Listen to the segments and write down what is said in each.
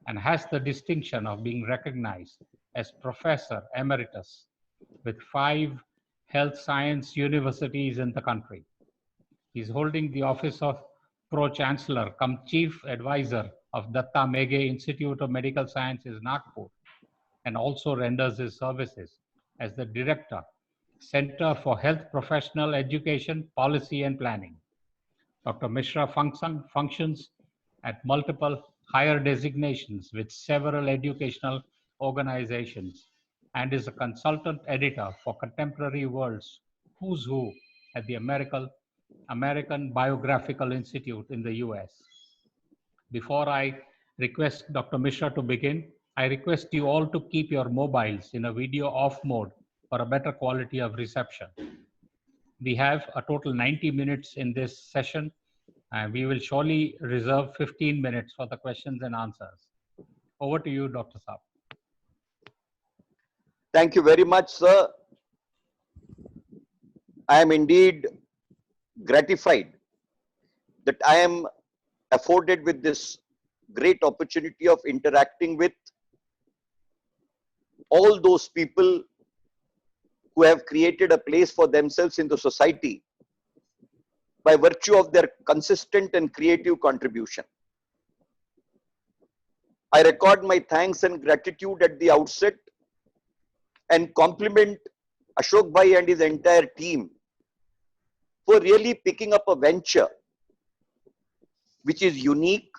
and has the distinction of being recognized as Professor Emeritus with 5 health science universities in the country. He is holding the office of Pro-Chancellor cum Chief Advisor of Datta Meghe Institute of Medical Sciences, Nagpur, and also renders his services as the Director, Center for Health Professional Education, Policy and Planning. Dr. Mishra functions at multiple higher designations with several educational organizations and is a consultant editor for Contemporary World's Who's Who at the American Biographical Institute in the US. Before I request Dr. Mishra to begin, I request you all to keep your mobiles in a video off mode for a better quality of reception. We have a total 90 minutes in this session, and we will surely reserve 15 minutes for the questions and answers. Over to you, Dr. Saab. Thank you very much, sir. I am indeed gratified that I am afforded with this great opportunity of interacting with all those people who have created a place for themselves in the society by virtue of their consistent and creative contribution. I record my thanks and gratitude at the outset and compliment Ashok Bhai and his entire team for really picking up a venture which is unique.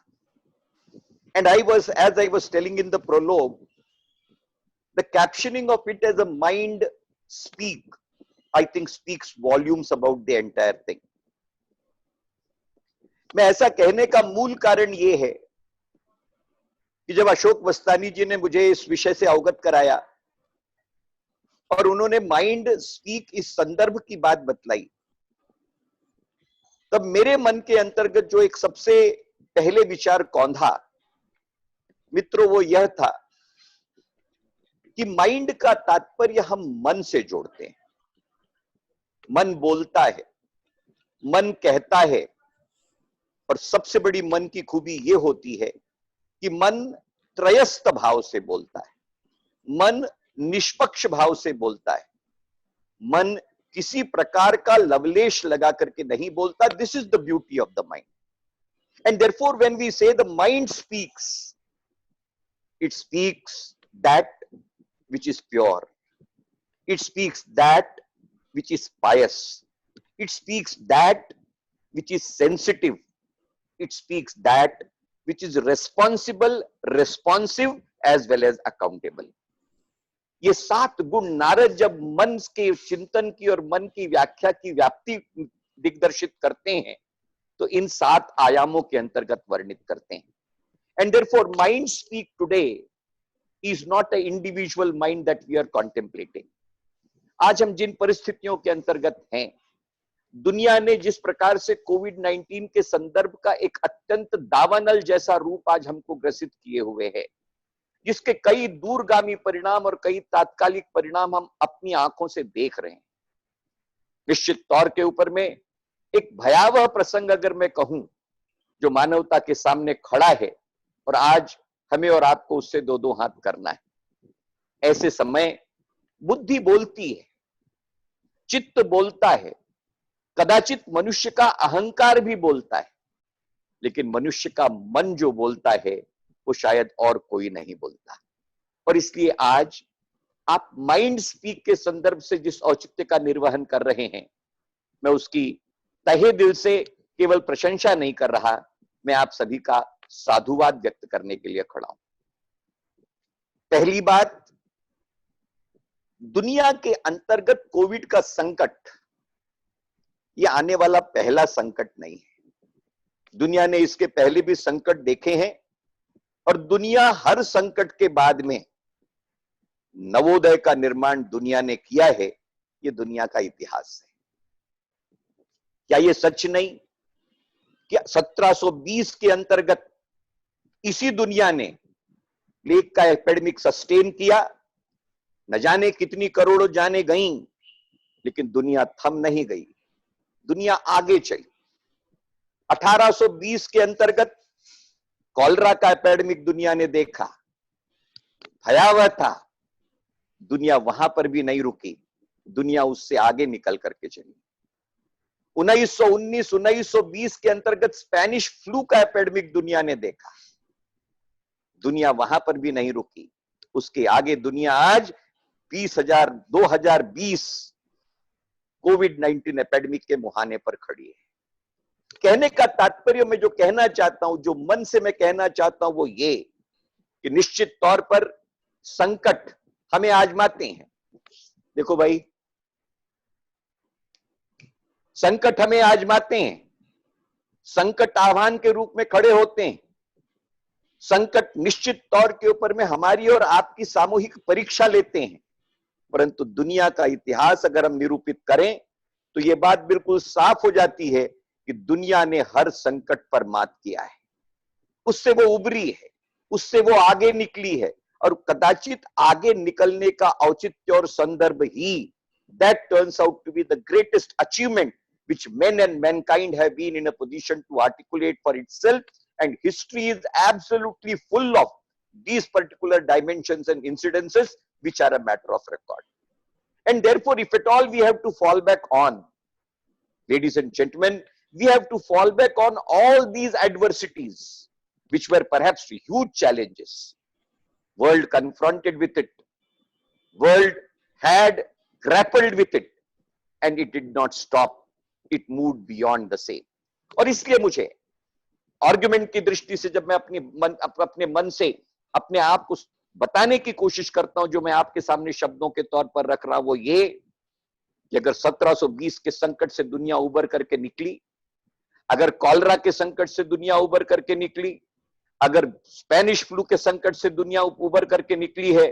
And as I was telling in the prologue, the captioning of it as a mind speak, I think speaks volumes about the entire thing. मैं ऐसा कहने का मूल कारण ये है कि जब अशोक वस्तानी जी ने मुझे इस विषय से अवगत कराया और उन्होंने माइंड स्पीक इस संदर्भ की बात बतलाई, तब मेरे मन के अंतर्गत जो एक सबसे पहले विचार कौंधा मित्रों वो यह था कि माइंड का तात्पर्य हम मन से जोड़ते हैं। मन बोलता है, मन कहता है, और सबसे बड़ी मन की खूबी ये होती है कि मन त्रयस्थ भाव से बोलता है, मन निष्पक्ष भाव से बोलता है, मन किसी प्रकार का लवलेश लगा करके नहीं बोलता। This is the beauty of the mind, and therefore when we say the mind speaks, it speaks that which is pure, it speaks that which is pious, it speaks that which is sensitive, it speaks that which is responsible, responsive as well as accountable. ये 7 गुण नारद जब मन के चिंतन की और मन की व्याख्या की व्याप्ति दिग्दर्शित करते हैं तो इन 7 आयामों के अंतर्गत वर्णित करते हैं। And therefore, mind speak today is not an individual mind that we are contemplating. आज हम जिन परिस्थितियों के अंतर्गत हैं, दुनिया ने जिस प्रकार से कोविड-19 के संदर्भ का एक अत्यंत दावानल जैसा रूप आज हमको ग्रसित किए हुए है, जिसके कई दूरगामी परिणाम और कई तात्कालिक परिणाम हम अपनी आंखों से देख रहे हैं। निश्चित तौर के ऊपर में एक भयावह प्रसंग अगर मैं कहूं जो मानवता के सामने खड़ा है और आज हमें और आपको उससे 2-2 हाथ करना है। ऐसे समय बुद्धि बोलती है, चित्त बोलता है, कदाचित मनुष्य का अहंकार भी बोलता है, लेकिन मनुष्य का मन जो बोलता है वो शायद और कोई नहीं बोलता। और इसलिए आज आप माइंड स्पीक के संदर्भ से जिस औचित्य का निर्वहन कर रहे हैं, मैं उसकी तहे दिल से केवल प्रशंसा नहीं कर रहा, मैं आप सभी का साधुवाद व्यक्त करने के लिए खड़ा हूं। पहली बात, दुनिया के अंतर्गत कोविड का संकट ये आने वाला पहला संकट नहीं है। दुनिया ने इसके पहले भी संकट देखे हैं और दुनिया हर संकट के बाद में नवोदय का निर्माण दुनिया ने किया है। ये दुनिया का इतिहास है। क्या ये सच नहीं कि 1720 के अंतर्गत इसी दुनिया ने प्लेग का एपिडेमिक सस्टेन किया, न जाने कितनी करोड़ों जाने गईं, लेकिन दुनिया थम नहीं गई, दुनिया आगे चली। 1820 के अंतर्गत कॉलरा का एपिडेमिक दुनिया ने देखा, भयावह था, दुनिया वहां पर भी नहीं रुकी, दुनिया उससे आगे निकल करके चली। 1919, 1920 के अंतर्गत स्पेनिश फ्लू का एपिडेमिक दुनिया ने देखा, दुनिया वहां पर भी नहीं रुकी, उसके आगे दुनिया आज 2020 कोविड-19 एपिडेमिक के मुहाने पर खड़ी है। कहने का तात्पर्य मैं जो कहना चाहता हूं, जो मन से मैं कहना चाहता हूं, वो ये कि निश्चित तौर पर संकट हमें आजमाते हैं। देखो भाई, संकट हमें आजमाते हैं, संकट आह्वान के रूप में खड़े होते हैं, संकट निश्चित तौर के ऊपर में हमारी और आपकी सामूहिक परीक्षा लेते हैं। परंतु दुनिया का इतिहास अगर हम निरूपित करें तो यह बात बिल्कुल साफ हो जाती है कि दुनिया ने हर संकट पर मात किया है, उससे वो उबरी है, उससे वो आगे निकली है, और कदाचित आगे निकलने का औचित्य और संदर्भ ही that turns out to be the greatest achievement which men and mankind have been in a position to articulate for itself, and history is absolutely full of these particular dimensions and incidences which are a matter of record. And therefore, if at all we have to fall back on, ladies and gentlemen, we have to fall back on all these adversities which were perhaps huge challenges. World confronted with it, world had grappled with it, and it did not stop, it moved beyond the same. और इसलिए मुझे argument की दृष्टि से जब मैं अपने मन से अपने आप को बताने की कोशिश करता हूं, जो मैं आपके सामने शब्दों के तौर पर रख रहा हूं, वो ये कि अगर 1720 के संकट से दुनिया उबर करके निकली, अगर कॉलरा के संकट से दुनिया उबर करके निकली, अगर स्पेनिश फ्लू के संकट से दुनिया उबर करके निकली है,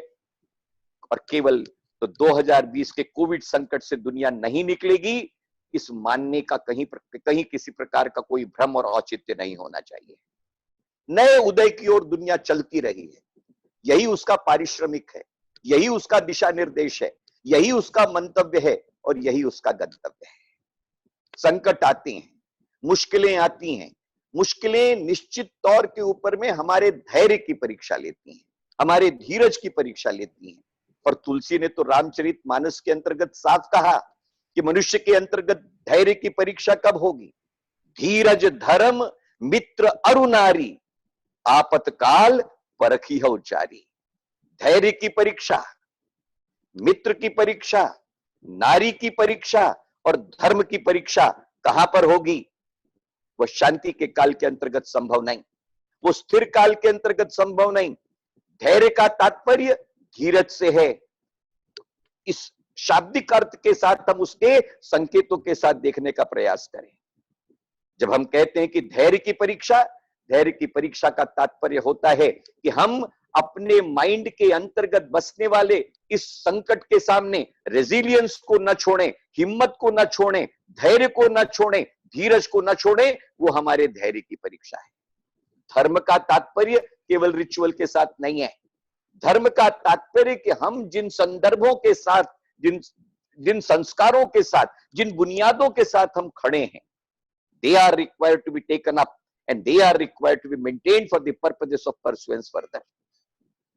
और केवल तो 2020 के कोविड संकट से दुनिया नहीं निकलेगी, इस मानने का कहीं किसी प्रकार का कोई भ्रम और औचित्य नहीं होना चाहिए। नए उदय की ओर दुनिया चलती रही है, यही उसका पारिश्रमिक है, यही उसका दिशा निर्देश है, यही उसका मंतव्य है, और यही उसका गंतव्य है। संकट आते हैं, मुश्किलें आती हैं, मुश्किलें निश्चित तौर के ऊपर में हमारे धैर्य की परीक्षा लेती हैं, हमारे धीरज की परीक्षा लेती हैं। और तुलसी ने तो रामचरितमानस के अंतर्गत साफ कहा कि मनुष्य के अंतर्गत धैर्य की परीक्षा कब होगी? धीरज धर्म मित्र अरु नारी, आपतकाल परखिहु चारी। धैर्य की परीक्षा, मित्र की परीक्षा, नारी की परीक्षा और धर्म की परीक्षा कहां पर होगी? वह शांति के काल के अंतर्गत संभव नहीं, वो स्थिर काल के अंतर्गत संभव नहीं। धैर्य का तात्पर्य धीरज से है। इस शाब्दिक अर्थ के साथ हम उसके संकेतों के साथ देखने का प्रयास करें। जब हम कहते हैं कि धैर्य की परीक्षा, धैर्य की परीक्षा का तात्पर्य होता है कि हम अपने माइंड के अंतर्गत बसने वाले इस संकट के सामने रेजिलियंस को न छोड़ें, हिम्मत को न छोड़ें, धैर्य को न छोड़ें, धीरज को न छोड़ें, वो हमारे धैर्य की परीक्षा है। धर्म का तात्पर्य केवल रिचुअल के साथ नहीं है। धर्म का तात्पर्य कि हम जिन संदर्भों के साथ, जिन संस्कारों के साथ, जिन बुनियादों के साथ हम खड़े हैं, they are required to be taken up and they are required to be maintained for the purposes of pursuance further.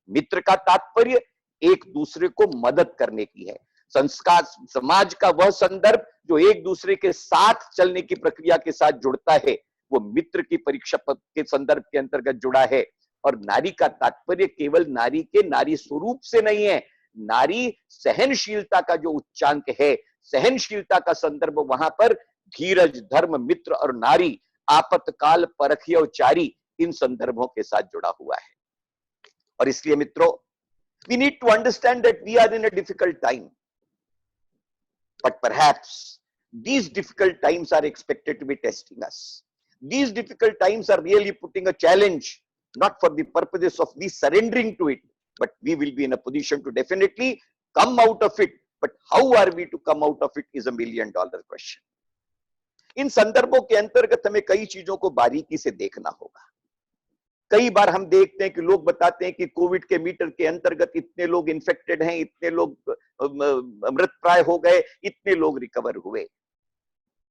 मित्र का तात्पर्य एक दूसरे को मदद करने की है। संस्कार समाज का वह संदर्भ जो एक दूसरे के साथ चलने की प्रक्रिया के साथ जुड़ता है, वो मित्र की परीक्षा के संदर्भ के अंतर्गत जुड़ा है। और नारी का तात्पर्य केवल नारी के नारी स्वरूप से नहीं है, नारी सहनशीलता का जो उच्चांक है, सहनशीलता का संदर्भ वहां पर धीरज, धर्म, मित्र और नारी, आपतकाल परखिहु चारी, इन संदर्भों के साथ जुड़ा हुआ है। और इसलिए मित्रों, we need to understand that we are in a difficult time, but perhaps these difficult times are expected to be testing us. These difficult times are really putting a challenge, not for the purposes of we surrendering to it, but we will be in a position to definitely come out of it. But how are we to come out of it is $1 million question. इन संदर्भों के अंतर्गत हमें कई चीजों को बारीकी से देखना होगा। कई बार हम देखते हैं कि लोग बताते हैं कि कोविड के मीटर के अंतर्गत इतने लोग इन्फेक्टेड हैं, इतने लोग मृत प्राय हो गए, इतने लोग रिकवर हुए।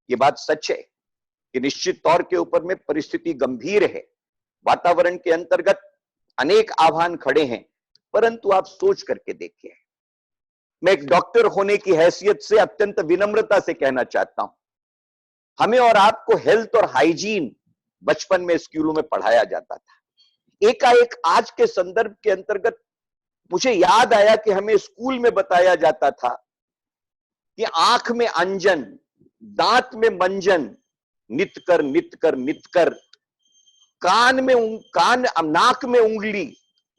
ये बात सच है कि निश्चित तौर के ऊपर में परिस्थिति गंभीर है, वातावरण के अंतर्गत अनेक आह्वान खड़े हैं, परंतु आप सोच करके देखिए। मैं एक डॉक्टर होने की हैसियत से अत्यंत विनम्रता से कहना चाहता हूं, हमें और आपको हेल्थ और हाइजीन बचपन में स्कूलों में पढ़ाया जाता था। एकाएक आज के संदर्भ के अंतर्गत मुझे याद आया कि हमें स्कूल में बताया जाता था कि आंख में अंजन, दांत में मंजन, नित कर नित कर नित कर, नाक में उंगली,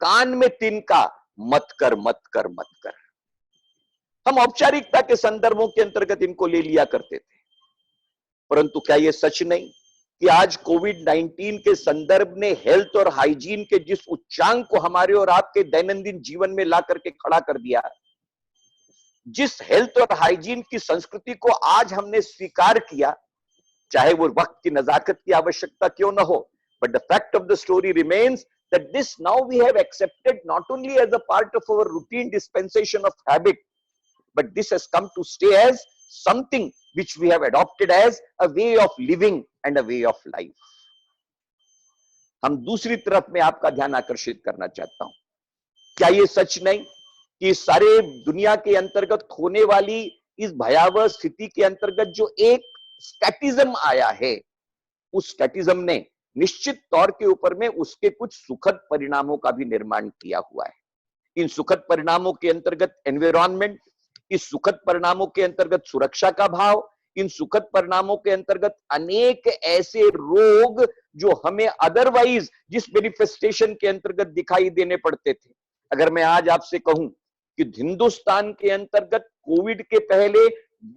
कान में तिनका, मत कर मत कर मत कर। हम औपचारिकता के संदर्भों के अंतर्गत इनको ले लिया करते थे, परंतु क्या यह सच नहीं कि आज कोविड-19 के संदर्भ ने हेल्थ और हाइजीन के जिस उच्चांक को हमारे और आपके दैनंदिन जीवन में ला करके खड़ा कर दिया, जिस हेल्थ और हाइजीन की संस्कृति को आज हमने स्वीकार किया, चाहे वो वक्त की नजाकत की आवश्यकता क्यों ना हो, but the fact of the story remains that this now we have accepted not only as a part of our routine dispensation of habit, but this has come to stay as something which we have adopted as a way of living and a way of life. हम दूसरी तरफ में आपका ध्यान आकर्षित करना चाहता हूं, क्या ये सच नहीं कि सारे दुनिया के अंतर्गत होने वाली इस भयावह स्थिति के अंतर्गत जो एक स्टैटिज्म आया है, उस स्टैटिज्म ने निश्चित तौर के ऊपर में उसके कुछ सुखद परिणामों का भी निर्माण किया हुआ है। इन सुखद परिणामों के अंतर्गत एनवायरमेंट, इस सुखद परिणामों के अंतर्गत सुरक्षा का भाव, इन सुखद परिणामों के अंतर्गत अनेक ऐसे रोग जो हमें अदरवाइज जिस मैनिफेस्टेशन के अंतर्गत दिखाई देने पड़ते थे। अगर मैं आज आपसे कहूं कि हिंदुस्तान के अंतर्गत कोविड के पहले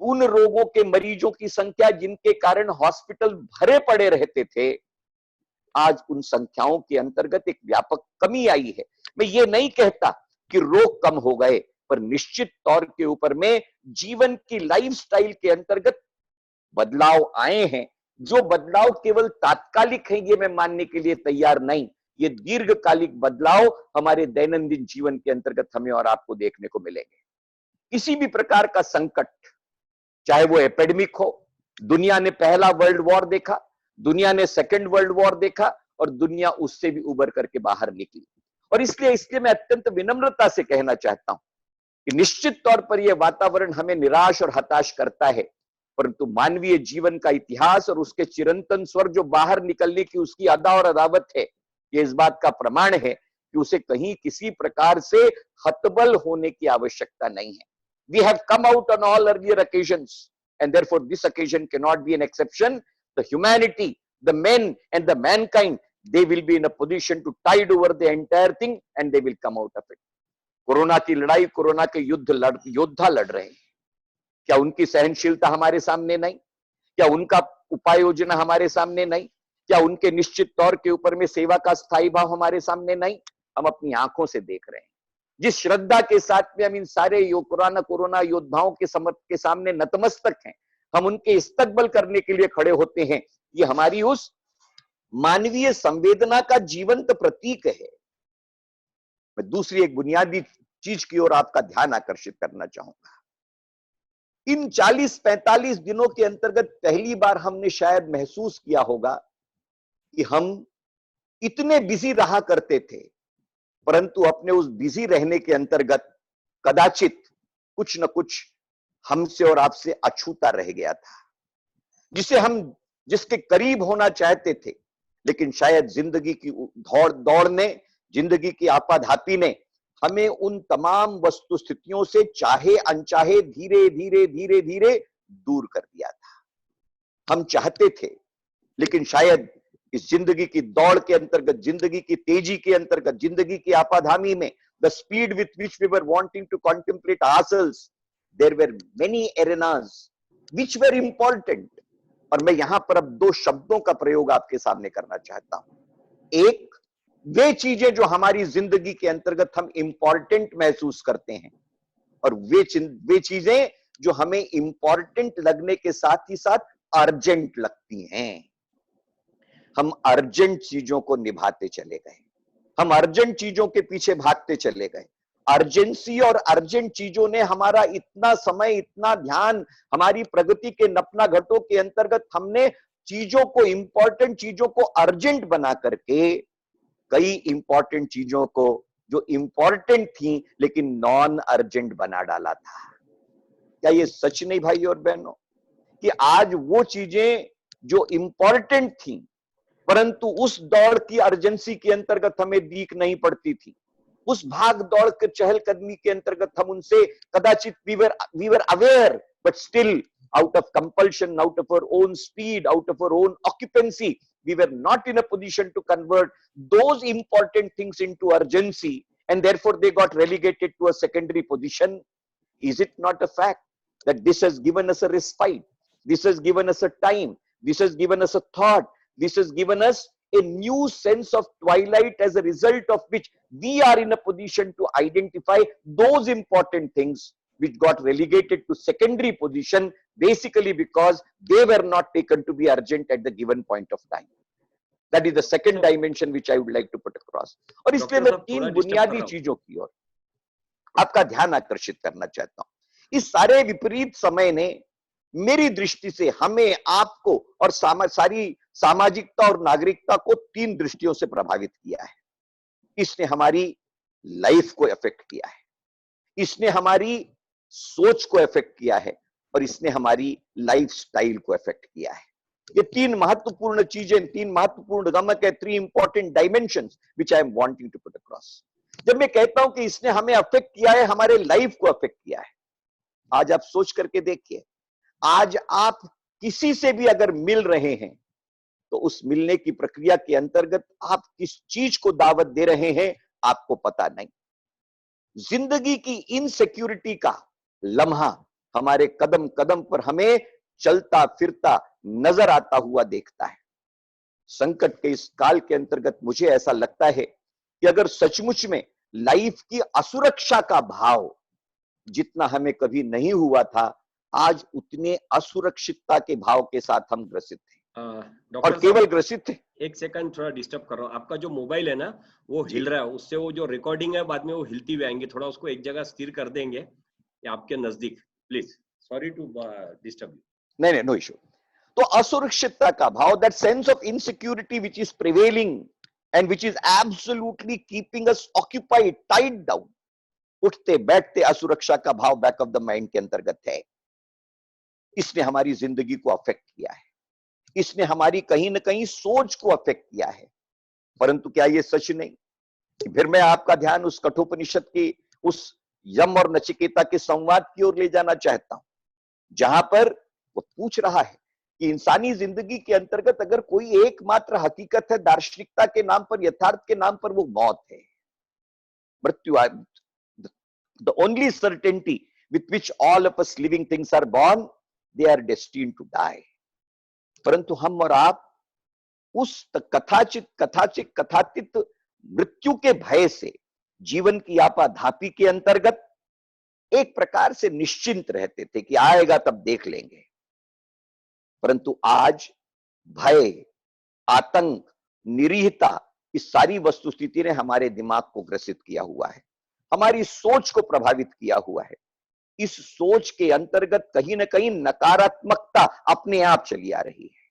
उन रोगों के मरीजों की संख्या जिनके कारण हॉस्पिटल भरे पड़े रहते थे, आज उन संख्याओं के अंतर्गत एक व्यापक कमी आई है। मैं ये नहीं कहता कि रोग कम हो गए, पर निश्चित तौर के ऊपर में जीवन की लाइफस्टाइल के अंतर्गत बदलाव आए हैं। जो बदलाव केवल तात्कालिक है ये मैं मानने के लिए तैयार नहीं, ये दीर्घकालिक बदलाव हमारे दैनंदिन जीवन के अंतर्गत हमें और आपको देखने को मिलेंगे। किसी भी प्रकार का संकट, चाहे वो एपिडेमिक हो, दुनिया ने पहला वर्ल्ड वॉर देखा, दुनिया ने सेकेंड वर्ल्ड वॉर देखा और दुनिया उससे भी उबर करके बाहर निकली। और इसलिए मैं अत्यंत विनम्रता से कहना चाहता हूं कि निश्चित तौर पर यह वातावरण हमें निराश और हताश करता है, परंतु मानवीय जीवन का इतिहास और उसके चिरंतन स्वर जो बाहर निकलने की उसकी अदा और अदावत है, ये इस बात का प्रमाण है कि उसे कहीं किसी प्रकार से हतबल होने की आवश्यकता नहीं है। We have come out on all earlier occasions, and therefore this occasion cannot be an exception. The humanity, the men and the mankind, they will be in a position to tide over the entire thing and they will come out of it. Corona की लड़ाई, corona के योद्धा लड़ रहे हैं। क्या उनकी सहनशीलता हमारे सामने नहीं? क्या उनका उपाय योजना हमारे सामने नहीं? क्या उनके निश्चित तौर के ऊपर में सेवा का स्थायी भाव हमारे सामने नहीं? हम अपनी आंखों से देख रहे हैं। जिस श्रद्धा के साथ में हम इन सारे कोरोना योद्धाओं के सामने नतमस्तक हैं, हम उनके इस्तकबाल करने के लिए खड़े होते हैं, ये हमारी उस मानवीय संवेदना का जीवंत प्रतीक है। मैं दूसरी एक बुनियादी चीज की ओर आपका ध्यान आकर्षित करना चाहूंगा। इन 40-45 दिनों के अंतर्गत पहली बार हमने शायद महसूस किया होगा कि हम इतने बिजी रहा करते थे, परंतु अपने उस बिजी रहने के अंतर्गत कदाचित कुछ न कुछ हमसे और आपसे अछूता रह गया था, जिसके करीब होना चाहते थे, लेकिन शायद जिंदगी की दौड़ ने, जिंदगी की आपाधापी ने हमें उन तमाम वस्तु स्थितियों से चाहे अनचाहे धीरे धीरे धीरे धीरे दूर कर दिया था। हम चाहते थे, लेकिन शायद इस जिंदगी की दौड़ के अंतर्गत, जिंदगी की तेजी के अंतर्गत, जिंदगी की आपाधामी में, the speed with which we were wanting to contemplate ourselves, there were many arenas which were important. और मैं यहां पर अब दो शब्दों का प्रयोग आपके सामने करना चाहता हूं। एक, वे चीजें जो हमारी जिंदगी के अंतर्गत हम इंपॉर्टेंट महसूस करते हैं, और वे चीजें जो हमें इंपॉर्टेंट लगने के साथ ही साथ अर्जेंट लगती हैं। हम अर्जेंट चीजों को निभाते चले गए, हम अर्जेंट चीजों के पीछे भागते चले गए। अर्जेंसी और अर्जेंट चीजों ने हमारा इतना समय, इतना ध्यान, हमारी प्रगति के नपना घटों के अंतर्गत हमने चीजों को, इंपॉर्टेंट चीजों को अर्जेंट बना करके कई इंपॉर्टेंट चीजों को जो इंपॉर्टेंट थी लेकिन नॉन अर्जेंट बना डाला था। क्या ये सच नहीं भाई और बहनों कि आज वो चीजें जो इंपॉर्टेंट थी परंतु उस दौड़ की अर्जेंसी के अंतर्गत हमें दीख नहीं पड़ती थी, उस भाग दौड़ के चहलकदमी के अंतर्गत हम उनसे कदाचित we were aware but still out of compulsion, out of our own speed, out of our own occupancy, we were not in a position to convert those important things into urgency, and therefore they got relegated to a secondary position. Is it not a fact that this has given us a respite, this has given us a time, this has given us a thought, this has given us a new sense of twilight, as a result of which we are in a position to identify those important things which got relegated to secondary position, basically because they were not taken to be urgent at the given point of time. That is the second dimension which I would like to put across. और इसलिए मैं तीन बुनियादी चीजों की ओर आपका ध्यान आकर्षित करना चाहता हूं। इस सारे विपरीत समय ने मेरी दृष्टि से हमें, आपको और सारी सामाजिकता और नागरिकता को तीन दृष्टियों से प्रभावित किया है। इसने हमारी लाइफ को अफेक्ट किया है, इसने हमारी सोच को अफेक्ट किया है और इसने हमारी लाइफस्टाइल को अफेक्ट किया है। ये तीन महत्वपूर्ण चीजें, तीन महत्वपूर्ण गमक है, 3 important dimensions which I am wanting to put across. जब मैं कहता हूं कि इसने हमें अफेक्ट किया है, हमारे लाइफ को अफेक्ट किया है, आज आप सोच करके देखिए, आज आप किसी से भी अगर मिल रहे हैं तो उस मिलने की प्रक्रिया के अंतर्गत आप किस चीज को दावत दे रहे हैं आपको पता नहीं। जिंदगी की इनसिक्योरिटी का लम्हा हमारे कदम कदम पर हमें चलता फिरता नजर आता हुआ देखता है। संकट के इस काल के अंतर्गत मुझे ऐसा लगता है कि अगर सचमुच में लाइफ की असुरक्षा का भाव जितना हमें कभी नहीं हुआ था, आज उतने असुरक्षितता के भाव के साथ हम ग्रसित थे और केवल ग्रसित थे। एक सेकंड थोड़ा डिस्टर्ब कर रहा हूँ, आपका जो मोबाइल है ना वो हिल रहा है, उससे वो जो रिकॉर्डिंग है बाद में वो हिलती हुई आएंगे, थोड़ा उसको एक जगह स्थिर कर देंगे या आपके नजदीक please. Sorry to disturb you. नहीं, नो इशू। तो असुरक्षितता का भाव, that sense of insecurity which is prevailing and which is absolutely keeping us occupied, tied down, उठते बैठते असुरक्षा का भाव बैक ऑफ द माइंड के अंतर्गत है। इसने हमारी जिंदगी को अफेक्ट किया है, इसने हमारी कहीं ना कहीं सोच को अफेक्ट किया है। परंतु क्या यह सच नहीं कि फिर मैं आपका ध्यान उस कठोपनिषद के उस यम और नचिकेता के संवाद की ओर ले जाना चाहता हूं, जहां पर वो पूछ रहा है कि इंसानी जिंदगी के अंतर्गत अगर कोई एकमात्र हकीकत है दार्शनिकता के नाम पर, यथार्थ के नाम पर, वो मौत है, मृत्यु। The only certainty with which all of us living things are born, they are destined to die. परंतु हम और आप उस कथाचित मृत्यु के भय से जीवन की आपाधापी के अंतर्गत एक प्रकार से निश्चिंत रहते थे कि आएगा तब देख लेंगे। परंतु आज भय, आतंक, निरीहता, इस सारी वस्तुस्थिति ने हमारे दिमाग को ग्रसित किया हुआ है, हमारी सोच को प्रभावित किया हुआ है। इस सोच के अंतर्गत कहीं ना कहीं नकारात्मकता अपने आप चली आ रही है।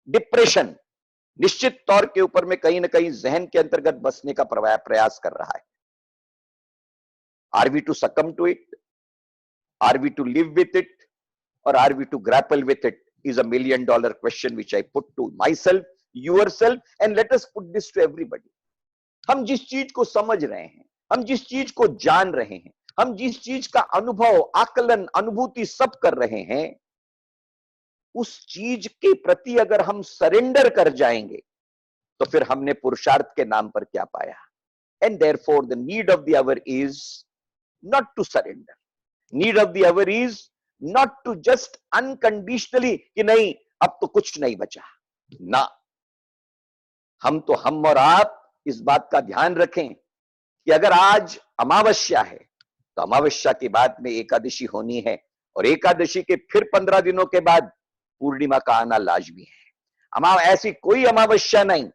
डिप्रेशन निश्चित तौर के ऊपर में कहीं ना कहीं जहन के अंतर्गत बसने का प्रयास कर रहा है। Are we to succumb to it, are we to live with it, और are we to grapple with it is $1 million question which I put to myself, yourself, and let us put this to everybody. हम जिस चीज को समझ रहे हैं, हम जिस चीज को जान रहे हैं, हम जिस चीज का अनुभव, आकलन, अनुभूति सब कर रहे हैं, उस चीज के प्रति अगर हम सरेंडर कर जाएंगे तो फिर हमने पुरुषार्थ के नाम पर क्या पाया? And therefore the need of the hour is not to surrender. Need of the hour is not to just unconditionally कि नहीं अब तो कुछ नहीं बचा ना। हम और आप इस बात का ध्यान रखें कि अगर आज अमावस्या है तो अमावस्या के बाद में एकादशी होनी है, और एकादशी के फिर 15 दिनों के बाद पूर्णिमा का आना लाजमी है। ऐसी कोई अमावस्या नहीं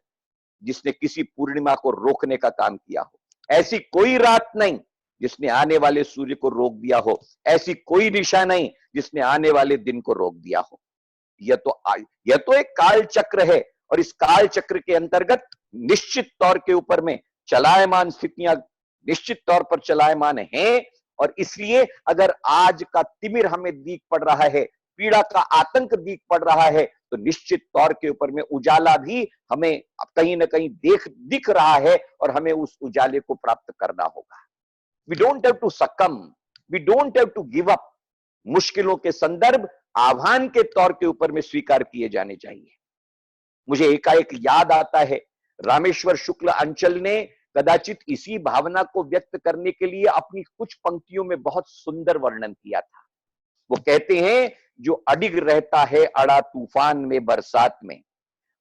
जिसने किसी पूर्णिमा को रोकने का काम किया हो, ऐसी कोई रात नहीं जिसने आने वाले सूर्य को रोक दिया हो, ऐसी कोई दिशा नहीं जिसने आने वाले दिन को रोक दिया हो। यह तो एक काल चक्र है, और इस काल चक्र के अंतर्गत निश्चित तौर के ऊपर में चलायमान स्थितियां निश्चित तौर पर चलायमान हैं, और इसलिए अगर आज का तिमिर हमें दिख पड़ रहा है, पीड़ा का आतंक दिख पड़ रहा है, तो निश्चित तौर के ऊपर में उजाला भी हमें कहीं ना कहीं दिख रहा है, और हमें उस उजाले को प्राप्त करना होगा। We don't have to succumb, we don't have to give up. मुश्किलों के संदर्भ आह्वान के तौर के ऊपर में स्वीकार किए जाने चाहिए। मुझे एकाएक याद आता है, रामेश्वर शुक्ल अंचल ने कदाचित इसी भावना को व्यक्त करने के लिए अपनी कुछ पंक्तियों में बहुत सुंदर वर्णन किया था। वो कहते हैं, जो अडिग रहता है अड़ा तूफान में बरसात में,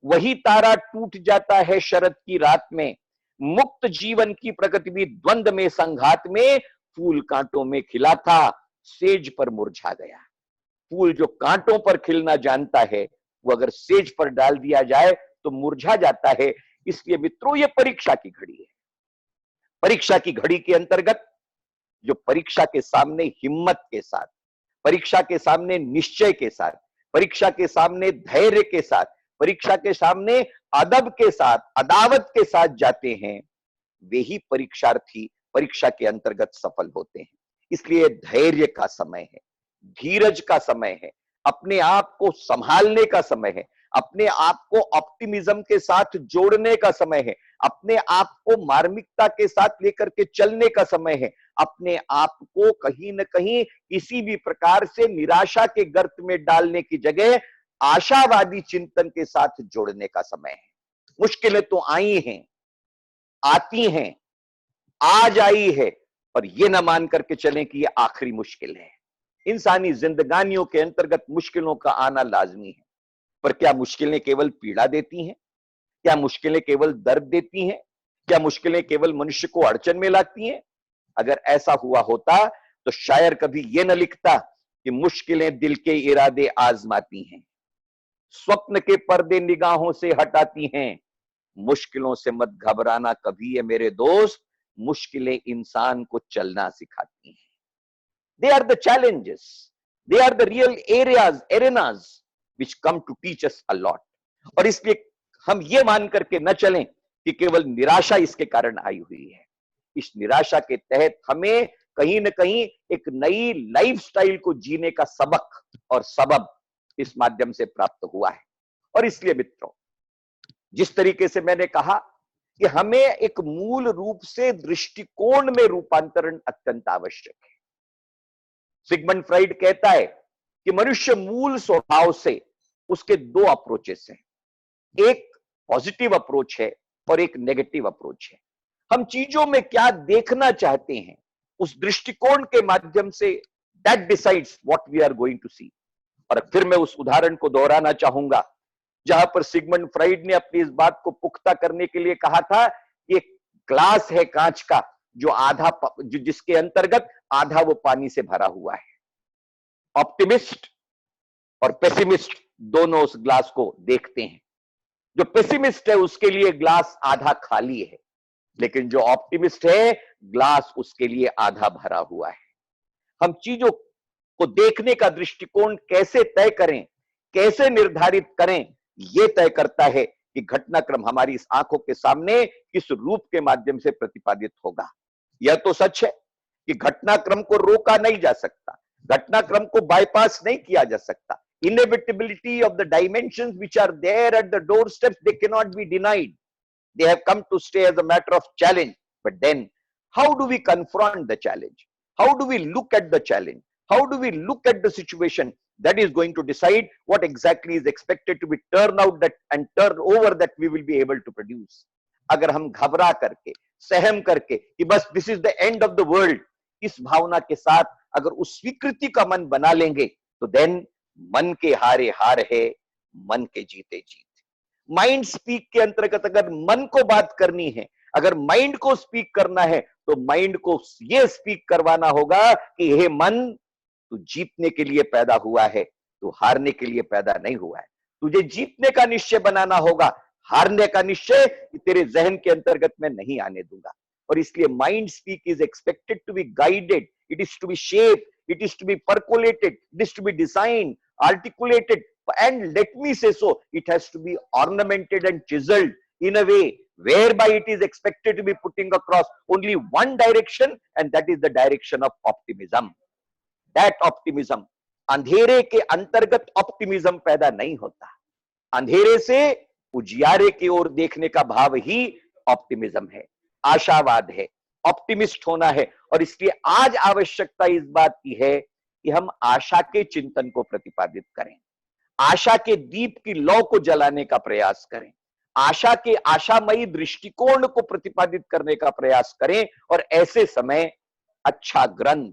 वही तारा टूट जाता है शरद की रात में, मुक्त जीवन की प्रकृति भी द्वंद्व में संघात में, फूल कांटों में खिला था सेज पर मुरझा गया। फूल जो कांटों पर खिलना जानता है, वो अगर सेज पर डाल दिया जाए तो मुरझा जाता है। इसलिए मित्रों, ये परीक्षा की घड़ी है। परीक्षा की घड़ी के अंतर्गत जो परीक्षा के सामने हिम्मत के साथ, परीक्षा के सामने निश्चय के साथ, परीक्षा के सामने धैर्य के साथ, परीक्षा के सामने अदब के साथ, अदावत के साथ जाते हैं, वे ही परीक्षार्थी परीक्षा के अंतर्गत सफल होते हैं। इसलिए धैर्य का समय है, धीरज का समय है, अपने आप को संभालने का समय है, अपने आप को ऑप्टिमिज्म के साथ जोड़ने का समय है, अपने आप को मार्मिकता के साथ लेकर के चलने का समय है, अपने आप को कहीं न कहीं किसी भी प्रकार से निराशा के गर्त में डालने की जगह आशावादी चिंतन के साथ जोड़ने का समय है। मुश्किलें तो आई हैं, आती हैं, आज आई है, और ये ना मान करके चलें कि ये आखिरी मुश्किल है। इंसानी जिंदगानियों के अंतर्गत मुश्किलों का आना लाजमी है, पर क्या मुश्किलें केवल पीड़ा देती हैं? क्या मुश्किलें केवल दर्द देती हैं? क्या मुश्किलें केवल मनुष्य को अड़चन में लाती हैं? अगर ऐसा हुआ होता तो शायर कभी यह न लिखता कि मुश्किलें दिल के इरादे आजमाती हैं, स्वप्न के पर्दे निगाहों से हटाती हैं, मुश्किलों से मत घबराना कभी ये मेरे दोस्त, मुश्किलें इंसान को चलना सिखाती हैं। They are the challenges, they are the real arenas which come to teach us a lot। और इसलिए हम ये मान करके न चलें कि केवल निराशा इसके कारण आई हुई है। इस निराशा के तहत हमें कहीं न कहीं एक नई लाइफस्टाइल को जीने का सबक और सबब इस माध्यम से प्राप्त हुआ है। और इसलिए मित्रों, जिस तरीके से मैंने कहा कि हमें एक मूल रूप से दृष्टिकोण में रूपांतरण अत्यंत आवश्यक है। सिगमंड फ्राइड कहता है कि मनुष्य मूल स्वभाव से उसके दो अप्रोचेस हैं, एक पॉजिटिव अप्रोच है और एक नेगेटिव अप्रोच है। हम चीजों में क्या देखना चाहते हैं, उस दृष्टिकोण के माध्यम से that decides what we are going to see. और फिर मैं उस उदाहरण को दोहराना चाहूंगा जहां पर सिगमंड फ्राइड ने अपनी इस बात को पुख्ता करने के लिए कहा था कि एक ग्लास है कांच का, जो जिसके अंतर्गत आधा वो पानी से भरा हुआ है। ऑप्टिमिस्ट और पेसिमिस्ट दोनों उस ग्लास को देखते हैं। जो पेसिमिस्ट है उसके लिए ग्लास आधा खाली है, लेकिन जो ऑप्टिमिस्ट है ग्लास उसके लिए आधा भरा हुआ है। हम चीजों को देखने का दृष्टिकोण कैसे तय करें, कैसे निर्धारित करें, यह तय करता है कि घटनाक्रम हमारी इस आंखों के सामने किस रूप के माध्यम से प्रतिपादित होगा। यह तो सच है कि घटनाक्रम को रोका नहीं जा सकता, घटनाक्रम को बाईपास नहीं किया जा सकता। Inevitability of the dimensions which are there at the doorsteps, they cannot be denied. They have come to stay as a matter of challenge. But then, how do we confront the challenge? How do we look at the challenge? How do we look at the situation? That is going to decide what exactly is expected to be turned out that and turn over that we will be able to produce. अगर हम घबरा करके, सहम करके कि बस this is the end of the world, इस भावना के साथ अगर उस स्वीकृति का मन बना लेंगे, तो then मन के हारे हार है, मन के जीते जीत। माइंड स्पीक के अंतर्गत अगर मन को बात करनी है, अगर माइंड को स्पीक करना है, तो माइंड को यह स्पीक करवाना होगा कि हे मन, तू जीतने के लिए पैदा हुआ है, तू हारने के लिए पैदा नहीं हुआ है। तुझे जीतने का निश्चय बनाना होगा, हारने का निश्चय तेरे जहन के अंतर्गत में नहीं आने दूंगा। और इसलिए mindscape is expected to be guided, it is to be shaped, it is to be percolated, it is to be designed, articulated And let me say so, it has to be ornamented and chiseled in a way whereby it is expected to be putting across only one direction, and that is the direction of optimism. That optimism, अंधेरे के अंतर्गत optimism पैदा नहीं होता, अंधेरे से उजियारे की ओर देखने का भाव ही ऑप्टिमिज्म है, आशावाद है, ऑप्टिमिस्ट होना है। और इसलिए आज आवश्यकता इस बात की है कि हम आशा के चिंतन को प्रतिपादित करें, आशा के दीप की लौ को जलाने का प्रयास करें, आशा के आशामयी दृष्टिकोण को प्रतिपादित करने का प्रयास करें। और ऐसे समय अच्छा ग्रंथ,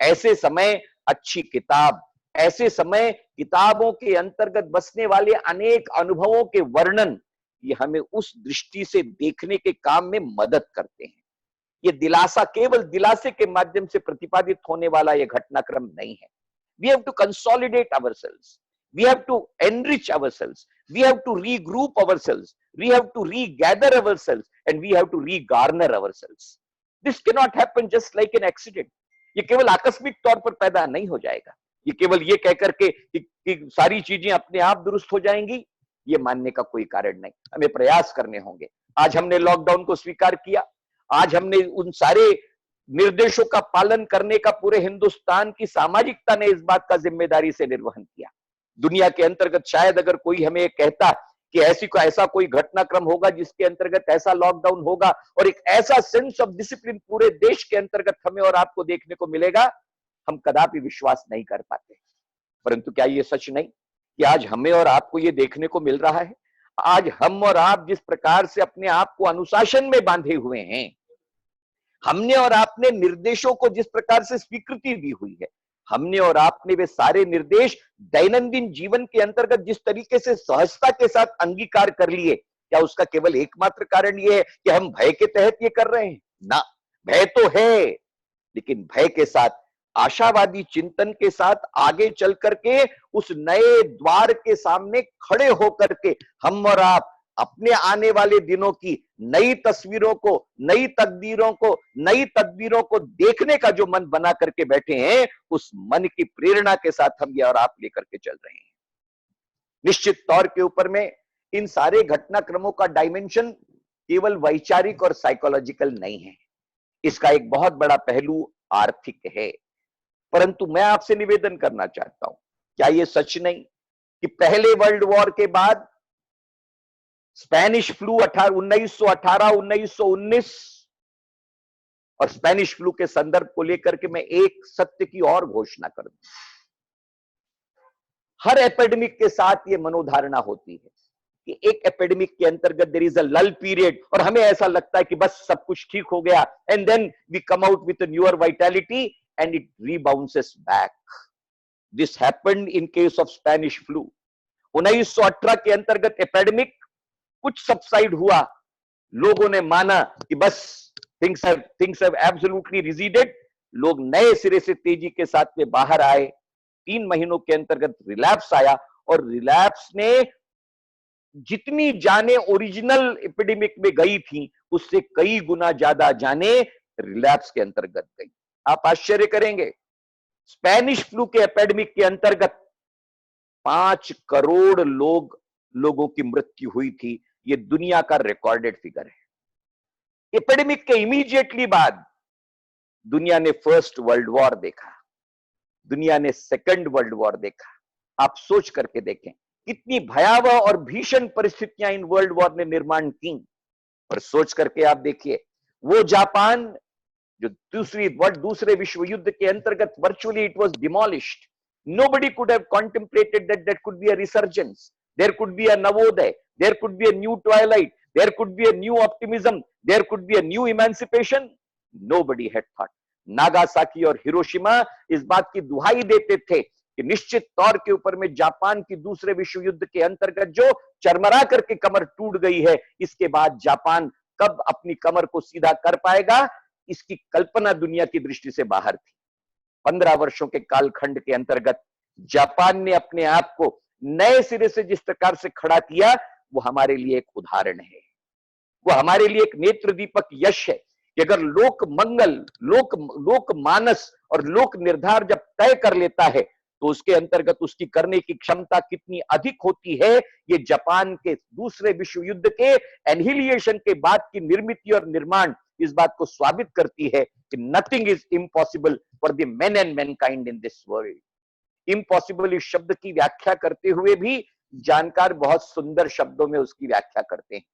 ऐसे समय अच्छी किताब, ऐसे समय किताबों के अंतर्गत बसने वाले अनेक अनुभवों के वर्णन, ये हमें उस दृष्टि से देखने के काम में मदद करते हैं। ये दिलासा केवल दिलासे के माध्यम से प्रतिपादित होने वाला ये घटनाक्रम नहीं है। We have to consolidate ourselves. We have to enrich ourselves. We have to regroup ourselves. We have to regather ourselves, and we have to regarner ourselves. This cannot happen just like an accident. ये केवल आकस्मिक तौर पर पैदा नहीं हो जाएगा। ये केवल ये कहकर के कि सारी चीजें अपने आप दुरुस्त हो जाएंगी, ये मानने का कोई कारण नहीं। हमें प्रयास करने होंगे। आज हमने लॉकडाउन को स्वीकार किया, आज हमने उन सारे निर्देशों का पालन करने का पूरे हिंदुस्तान की सामाजिकता ने इस बात का जिम्मेदारी से निर्वहन किया। दुनिया के अंतर्गत शायद अगर कोई हमें कहता कि ऐसा कोई घटनाक्रम होगा जिसके अंतर्गत ऐसा लॉकडाउन होगा और एक ऐसा सेंस ऑफ डिसिप्लिन पूरे देश के अंतर्गत हमें और आपको देखने को मिलेगा, हम कदापि विश्वास नहीं कर पाते। परंतु क्या ये सच नहीं कि आज हमें और आपको ये देखने को मिल रहा है? आज हम और आप जिस प्रकार से अपने आप को अनुशासन में बांधे हुए हैं, हमने और आपने निर्देशों को जिस प्रकार से स्वीकृति दी हुई है, हमने और आपने वे सारे निर्देश दैनंदिन जीवन के अंतर्गत जिस तरीके से सहजता के साथ अंगीकार कर लिए, क्या उसका केवल एकमात्र कारण यह है कि हम भय के तहत ये कर रहे हैं? ना, भय तो है, लेकिन भय के साथ आशावादी चिंतन के साथ आगे चल करके उस नए द्वार के सामने खड़े होकर के हम और आप अपने आने वाले दिनों की नई तस्वीरों को, नई तकदीरों को, नई तदबीरों को देखने का जो मन बना करके बैठे हैं, उस मन की प्रेरणा के साथ हम ये और आप लेकर के चल रहे हैं। निश्चित तौर के ऊपर में इन सारे घटनाक्रमों का डायमेंशन केवल वैचारिक और साइकोलॉजिकल नहीं है, इसका एक बहुत बड़ा पहलू आर्थिक है। परंतु मैं आपसे निवेदन करना चाहता हूं, क्या यह सच नहीं कि पहले वर्ल्ड वॉर के बाद स्पेनिश फ्लू 1918, 1919 और स्पेनिश फ्लू के संदर्भ को लेकर के मैं एक सत्य की और घोषणा कर दूं। हर एपिडेमिक के साथ यह मनोधारणा होती है कि एक एपिडेमिक के अंतर्गत देयर इज अ लल पीरियड और हमें ऐसा लगता है कि बस सब कुछ ठीक हो गया, and then we come out with newer vitality and it rebounces back. This happened in case of Spanish flu. 1918 के अंतर्गत एपिडेमिक कुछ सबसाइड हुआ, लोगों ने माना कि बस things have absolutely receded, लोग नए सिरे से तेजी के साथ में बाहर आए। 3 महीनों के अंतर्गत रिलैप्स आया और रिलैप्स ने जितनी जाने ओरिजिनल एपिडेमिक में गई थी उससे कई गुना ज्यादा जाने रिलैप्स के अंतर्गत गई। आप आश्चर्य करेंगे, स्पेनिश फ्लू के एपिडेमिक के अंतर्गत 5 करोड़ लोगों की मृत्यु हुई थी। यह दुनिया का रिकॉर्डेड फिगर है। एपिडेमिक के इमीडिएटली बाद दुनिया ने फर्स्ट वर्ल्ड वॉर देखा, दुनिया ने सेकंड वर्ल्ड वॉर देखा। आप सोच करके देखें कितनी भयावह और भीषण परिस्थितियां इन वर्ल्ड वॉर ने निर्माण की। और सोच करके आप देखिए, वो जापान जो दूसरे विश्व युद्ध के अंतर्गत virtually it was demolished. Nobody could have contemplated that could be a resurgence. There could be a Navodaya. There could be a new twilight. There could be a new optimism. There could be a new emancipation. Nobody had thought. Nagasaki और Hiroshima इस बात की दुहाई देते थे कि निश्चित तौर के ऊपर में जापान की दूसरे विश्व युद्ध के अंतर्गत जो चरमरा करके कमर टूट गई है, इसके बाद जापान कब अपनी कमर को सीधा कर पाएगा, इसकी कल्पना दुनिया की दृष्टि से बाहर थी। 15 वर्षों के कालखंड के अंतर्गत जापान ने अपने आप को नए सिरे से जिस प्रकार से खड़ा किया, वो हमारे लिए एक उदाहरण है, वो हमारे लिए एक नेत्र दीपक यश है कि अगर लोक मंगल, लोक मानस और लोक निर्धार जब तय कर लेता है, तो उसके अंतर्गत उसकी करने की क्षमता कितनी अधिक होती है, ये जापान के दूसरे विश्व युद्ध के एनहिलिएशन के बाद की निर्मित और निर्माण इस बात को साबित करती है कि nothing is impossible for the main and Mankind in this world. Impossible इस शब्द की व्याख्या करते हुए भी जानकार बहुत सुंदर शब्दों में उसकी व्याख्या करते हैं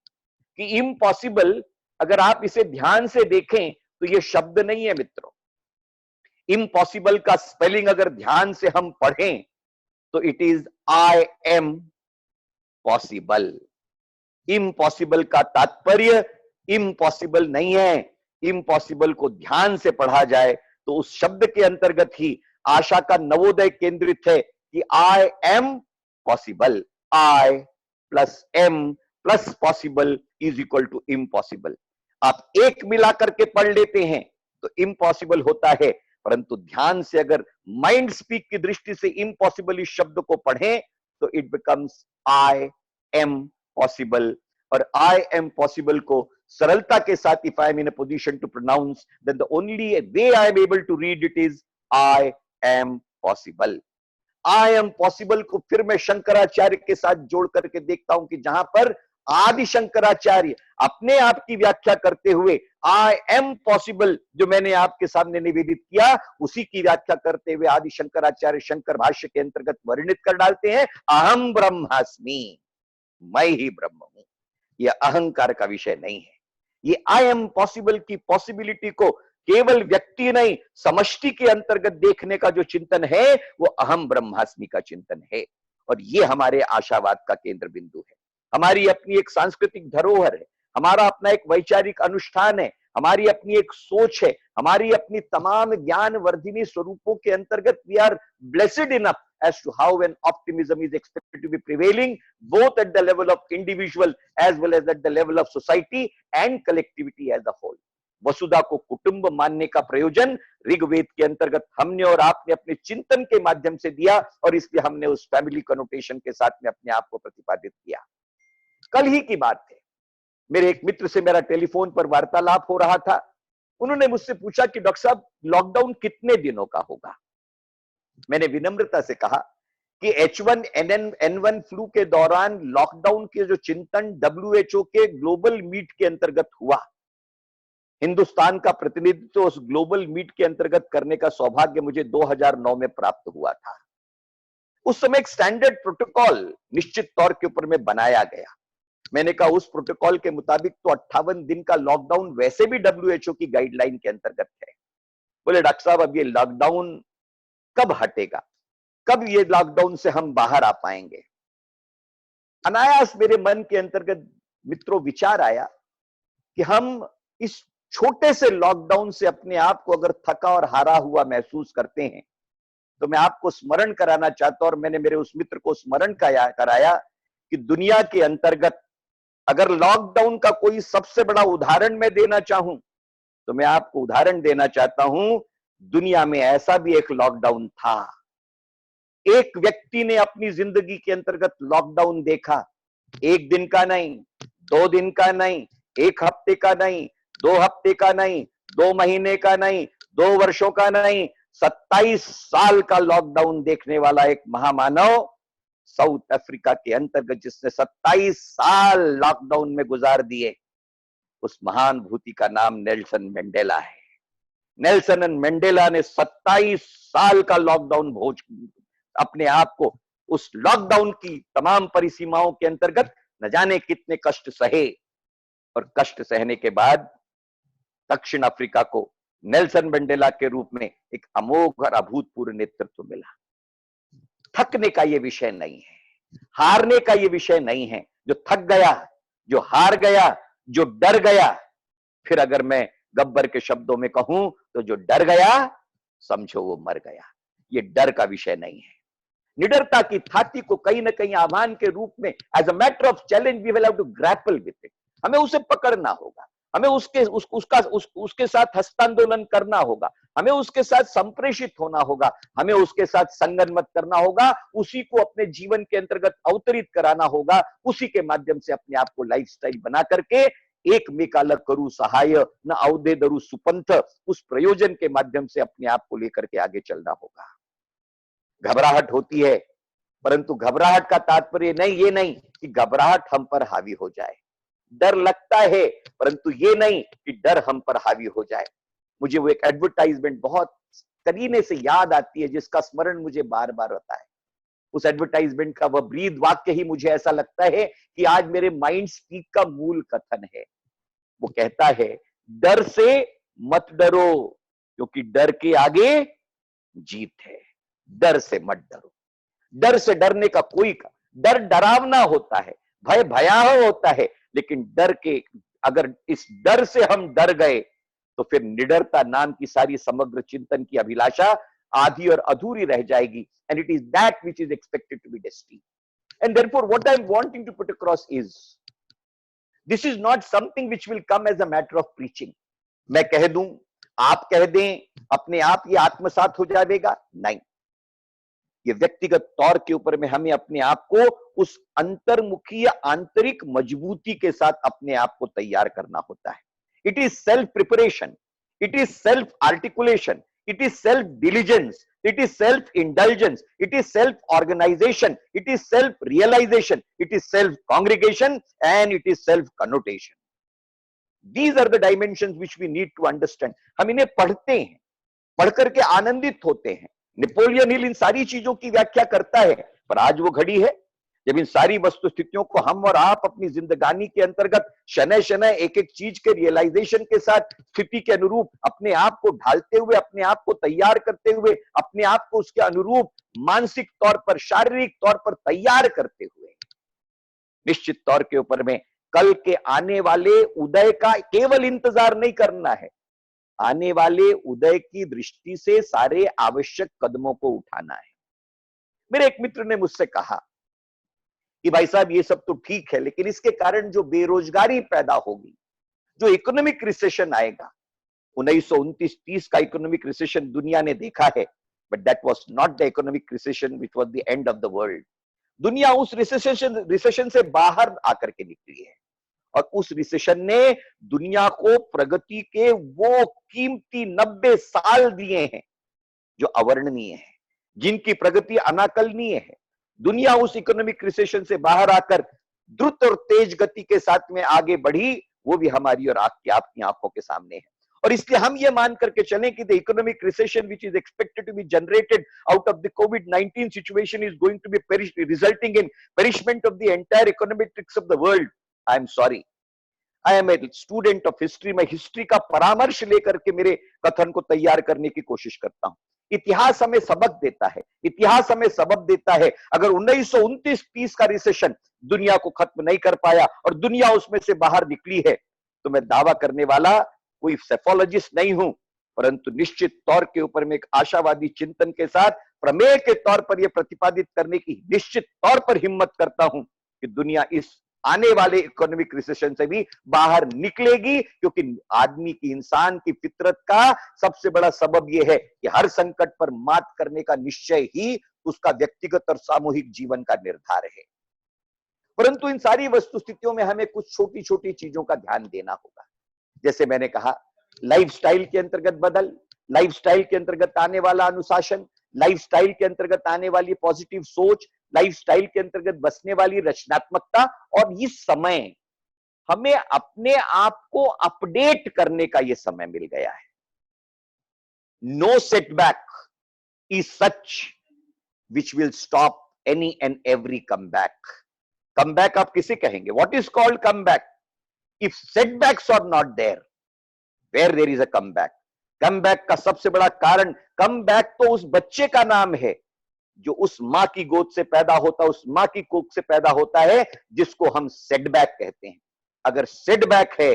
कि इम्पॉसिबल, अगर आप इसे ध्यान से देखें तो यह शब्द नहीं है मित्रों। इम्पॉसिबल का स्पेलिंग अगर ध्यान से हम पढ़ें तो it is I am possible. Impossible का तात्पर्य इम्पॉसिबल नहीं है। इम्पॉसिबल को ध्यान से पढ़ा जाए तो उस शब्द के अंतर्गत ही आशा का नवोदय केंद्रित है कि I am possible. I plus M plus possible is equal to impossible. आप एक मिला करके पढ़ लेते हैं तो इम्पॉसिबल होता है, परंतु ध्यान से अगर माइंड स्पीक की दृष्टि से इम्पॉसिबल इस शब्द को पढ़ें तो it becomes I am possible. और आई एम पॉसिबल को सरलता के साथ if I am in a position to pronounce then the only way I am able to read it is I am possible. I am possible को फिर मैं शंकराचार्य के साथ जोड़ करके देखता हूं कि जहां पर आदि शंकराचार्य अपने आप की व्याख्या करते हुए आई एम पॉसिबल जो मैंने आपके सामने निवेदित किया उसी की व्याख्या करते हुए आदि शंकराचार्य शंकर भाष्य के अंतर्गत वर्णित कर डालते हैं अहम ब्रह्मास्मि, मैं ही ब्रह्म हूं। यह अहंकार का विषय नहीं है। ये आई एम पॉसिबल की पॉसिबिलिटी को केवल व्यक्ति नहीं समष्टि के अंतर्गत देखने का जो चिंतन है वो अहम ब्रह्मास्मि का चिंतन है। और ये हमारे आशावाद का केंद्र बिंदु है। हमारी अपनी एक सांस्कृतिक धरोहर है, हमारा अपना एक वैचारिक अनुष्ठान है, हमारी अपनी एक सोच है, हमारी अपनी तमाम ज्ञान वर्धिनी स्वरूपों के अंतर्गत we are blessed enough as to how an optimism is expected to be prevailing both at the level of individual as well as at the level of society and collectivity as a whole। वसुधा को कुटुंब मानने का प्रयोजन ऋग्वेद के अंतर्गत हमने और आपने अपने चिंतन के माध्यम से दिया और इसलिए हमने उस फैमिली कनोटेशन के साथ में अपने आप को प्रतिपादित किया। कल ही की बात है, मेरे एक मित्र से मेरा टेलीफोन पर वार्तालाप हो रहा था। उन्होंने मुझसे पूछा कि डॉक्टर साहब लॉकडाउन कितने दिनों का होगा। मैंने विनम्रता से कहा कि H1N1 फ्लू के दौरान लॉकडाउन के जो चिंतन WHO के ग्लोबल मीट के अंतर्गत हुआ, हिंदुस्तान का प्रतिनिधित्व उस ग्लोबल मीट के अंतर्गत करने का सौभाग्य मुझे 2009 में प्राप्त हुआ था। उस समय एक स्टैंडर्ड प्रोटोकॉल निश्चित तौर के ऊपर में बनाया गया। मैंने कहा उस प्रोटोकॉल के मुताबिक तो 58 दिन का लॉकडाउन वैसे भी WHO की गाइडलाइन के अंतर्गत है। बोले डॉक्टर साहब अब ये लॉकडाउन कब हटेगा, कब ये लॉकडाउन से हम बाहर आ पाएंगे। अनायास मेरे मन के अंतर्गत मित्रों विचार आया कि हम इस छोटे से लॉकडाउन से अपने आप को अगर थका और हारा हुआ महसूस करते हैं तो मैं आपको स्मरण कराना चाहता हूं, और मैंने मेरे उस मित्र को स्मरण कराया कि दुनिया के अंतर्गत अगर लॉकडाउन का कोई सबसे बड़ा उदाहरण मैं देना चाहूं तो मैं आपको उदाहरण देना चाहता हूं, दुनिया में ऐसा भी एक लॉकडाउन था। एक व्यक्ति ने अपनी जिंदगी के अंतर्गत लॉकडाउन देखा, एक दिन का नहीं, 2 दिन का नहीं, 1 हफ्ते का नहीं, 2 हफ्ते का नहीं, 2 महीने का नहीं, 2 वर्षों का नहीं, 27 साल का लॉकडाउन देखने वाला एक महामानव साउथ अफ्रीका के अंतर्गत जिसने 27 साल लॉकडाउन में गुजार दिए, उस महान भूति का नाम नेल्सन मंडेला है। नेल्सन मंडेला ने 27 साल का लॉकडाउन भोज अपने आप को उस लॉकडाउन की तमाम परिसीमाओं के अंतर्गत न जाने कितने कष्ट सहे, और कष्ट सहने के बाद दक्षिण अफ्रीका को नेल्सन मंडेला के रूप में एक अमोघ और अभूतपूर्व नेतृत्व मिला। थकने का यह विषय नहीं है, हारने का यह विषय नहीं है। जो थक गया, जो हार गया, जो डर गया, फिर अगर मैं गब्बर के शब्दों में कहूं तो जो डर गया समझो वो मर गया। ये डर का विषय नहीं है। निडरता की थाती को कहीं ना कहीं आह्वान के रूप में as a matter of challenge we will have to grapple with it. हमें उसे पकड़ना होगा, हमें उसके साथ हस्तांदोलन करना होगा, हमें उसके साथ संप्रेषित होना होगा, हमें उसके साथ संगनमत करना होगा, उसी को अपने जीवन के अंतर्गत अवतरित कराना होगा, उसी के माध्यम से अपने आप को लाइफस्टाइल बना करके एक मेकाल करू सहाय न अवधे दरु सुपंथ, उस प्रयोजन के माध्यम से अपने आप को लेकर के आगे चलना होगा। घबराहट होती है, परंतु घबराहट का तात्पर्य नहीं, ये नहीं कि घबराहट हम पर हावी हो जाए। डर लगता है, परंतु ये नहीं कि डर हम पर हावी हो जाए। मुझे वो एक एडवर्टाइजमेंट बहुत करीने से याद आती है, जिसका स्मरण मुझे बार बार होता है। उस एडवर्टाइजमेंट का वह ब्रीद वाक्य ही मुझे ऐसा लगता है कि आज मेरे माइंड स्पीक का मूल कथन है। वो कहता है, डर से मत डरो, क्योंकि डर के आगे जीत है। डर से मत डरो। डर से डरने का कोई डर डरावना होता है, भय भयावह होता है, लेकिन डर के, अगर इस डर से हम डर गए तो फिर निडरता नाम की सारी समग्र चिंतन की अभिलाषा आधी और अधूरी रह जाएगी। And it is that which is expected to be destiny. And therefore what I am wanting to put across is, this is not something which will come as a matter of preaching. मैं कह दूं, आप कह दें, अपने आप ये आत्मसात हो जाएगा, नहीं। ये व्यक्तिगत तौर के ऊपर में हमें अपने आप को उस अंतर्मुखी या आंतरिक मजबूती के साथ अपने आप को तैयार करना होता है। It is self preparation, it is self articulation, it is self diligence, it is self indulgence, it is self organisation, it is self realisation, it is self congregation and it is self connotation. These are the dimensions which we need to understand. हम इन्हें पढ़ते हैं, पढ़ करके आनंदित होते हैं। Napoleon Hill इन सारी चीजों की व्याख्या करता है, पर आज वो घड़ी है जब इन सारी वस्तु स्थितियों को हम और आप अपनी जिंदगानी के अंतर्गत शनै शनै एक एक चीज के रियलाइजेशन के साथ स्थिति के अनुरूप अपने आप को ढालते हुए, अपने आप को तैयार करते हुए, अपने आप को उसके अनुरूप मानसिक तौर पर, शारीरिक तौर पर तैयार करते हुए, निश्चित तौर के ऊपर में कल के आने वाले उदय का केवल इंतजार नहीं करना है, आने वाले उदय की दृष्टि से सारे आवश्यक कदमों को उठाना है। मेरे एक मित्र ने मुझसे कहा कि भाई साहब ये सब तो ठीक है, लेकिन इसके कारण जो बेरोजगारी पैदा होगी, जो इकोनॉमिक रिसेशन आएगा, 1929-30 का इकोनॉमिक रिसेशन दुनिया ने देखा है, but that was not the economic recession which was the end of the world. दुनिया उस रिसेशन से बाहर आकर के निकली है, और उस रिसेशन ने दुनिया को प्रगति के वो कीमती 90 साल दिए हैं जो अवर्णनीय है, जिनकी प्रगति अनाकलनीय है। दुनिया उस इकोनॉमिक रिसेशन से बाहर आकर द्रुत और तेज गति के साथ में आगे बढ़ी, वो भी हमारी और आपकी आंखों के सामने है। और इसलिए हम ये मान करके चलें कि the economic recession which is expected to be generated out of the कोविड-19 situation is going to be resulting in perishment of the entire econometrics of the world. I am sorry, I am a student of history. मैं history का परामर्श लेकर के मेरे कथन को तैयार करने की कोशिश करता हूं। इतिहास हमें सबक देता है, इतिहास हमें सबक देता है। अगर 1929-30 का रिसेशन दुनिया को खत्म नहीं कर पाया और दुनिया उसमें से बाहर निकली है, तो मैं दावा करने वाला कोई सेफोलॉजिस्ट नहीं हूं, परंतु निश्चित तौर के ऊपर में एक आशावादी चिंतन के साथ प्रमेय के तौर पर यह प्रतिपादित करने की निश्चित तौर पर हिम्मत करता हूं कि दुनिया इस आने वाले इकोनॉमिक रिसेशन से भी बाहर निकलेगी, क्योंकि आदमी की, इंसान की फितरत का सबसे बड़ा सबब यह है कि हर संकट पर मात करने का निश्चय ही उसका व्यक्तिगत और सामूहिक जीवन का निर्धार है। परंतु इन सारी वस्तु स्थितियों में हमें कुछ छोटी छोटी चीजों का ध्यान देना होगा। जैसे मैंने कहा, लाइफस्टाइल के अंतर्गत बदल, लाइफस्टाइल के अंतर्गत आने वाला अनुशासन, लाइफस्टाइल के अंतर्गत आने वाली पॉजिटिव सोच, लाइफस्टाइल के अंतर्गत बसने वाली रचनात्मकता, और इस समय हमें अपने आप को अपडेट करने का यह समय मिल गया है। No setback is such which will stop any and every comeback. Comeback आप किसे कहेंगे? What is called comeback? If setbacks are not there, where there is a comeback. Comeback का सबसे बड़ा कारण, कमबैक तो उस बच्चे का नाम है जो उस मां की गोद से पैदा होता है, उस मां की कोख से पैदा होता है, जिसको हम सेटबैक कहते हैं। अगर सेटबैक है,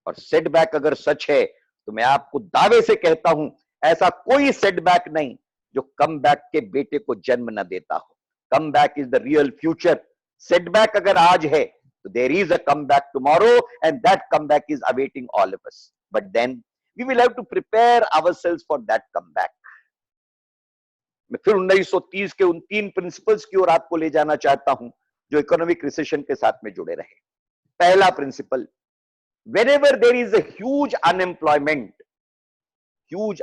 और सेटबैक अगर सच है, तो मैं आपको दावे से कहता हूं, ऐसा कोई सेटबैक नहीं जो कमबैक के बेटे को जन्म न देता हो। Comeback is the real future. Setback अगर आज है, तो there is a comeback tomorrow, and that comeback is awaiting all of us. But then we will have to prepare ourselves for that comeback. मैं फिर 1930 के उन 3 प्रिंसिपल्स की ओर आपको ले जाना चाहता हूं जो इकोनॉमिक रिसेशन के साथ में जुड़े रहे। पहला principle, whenever there is a huge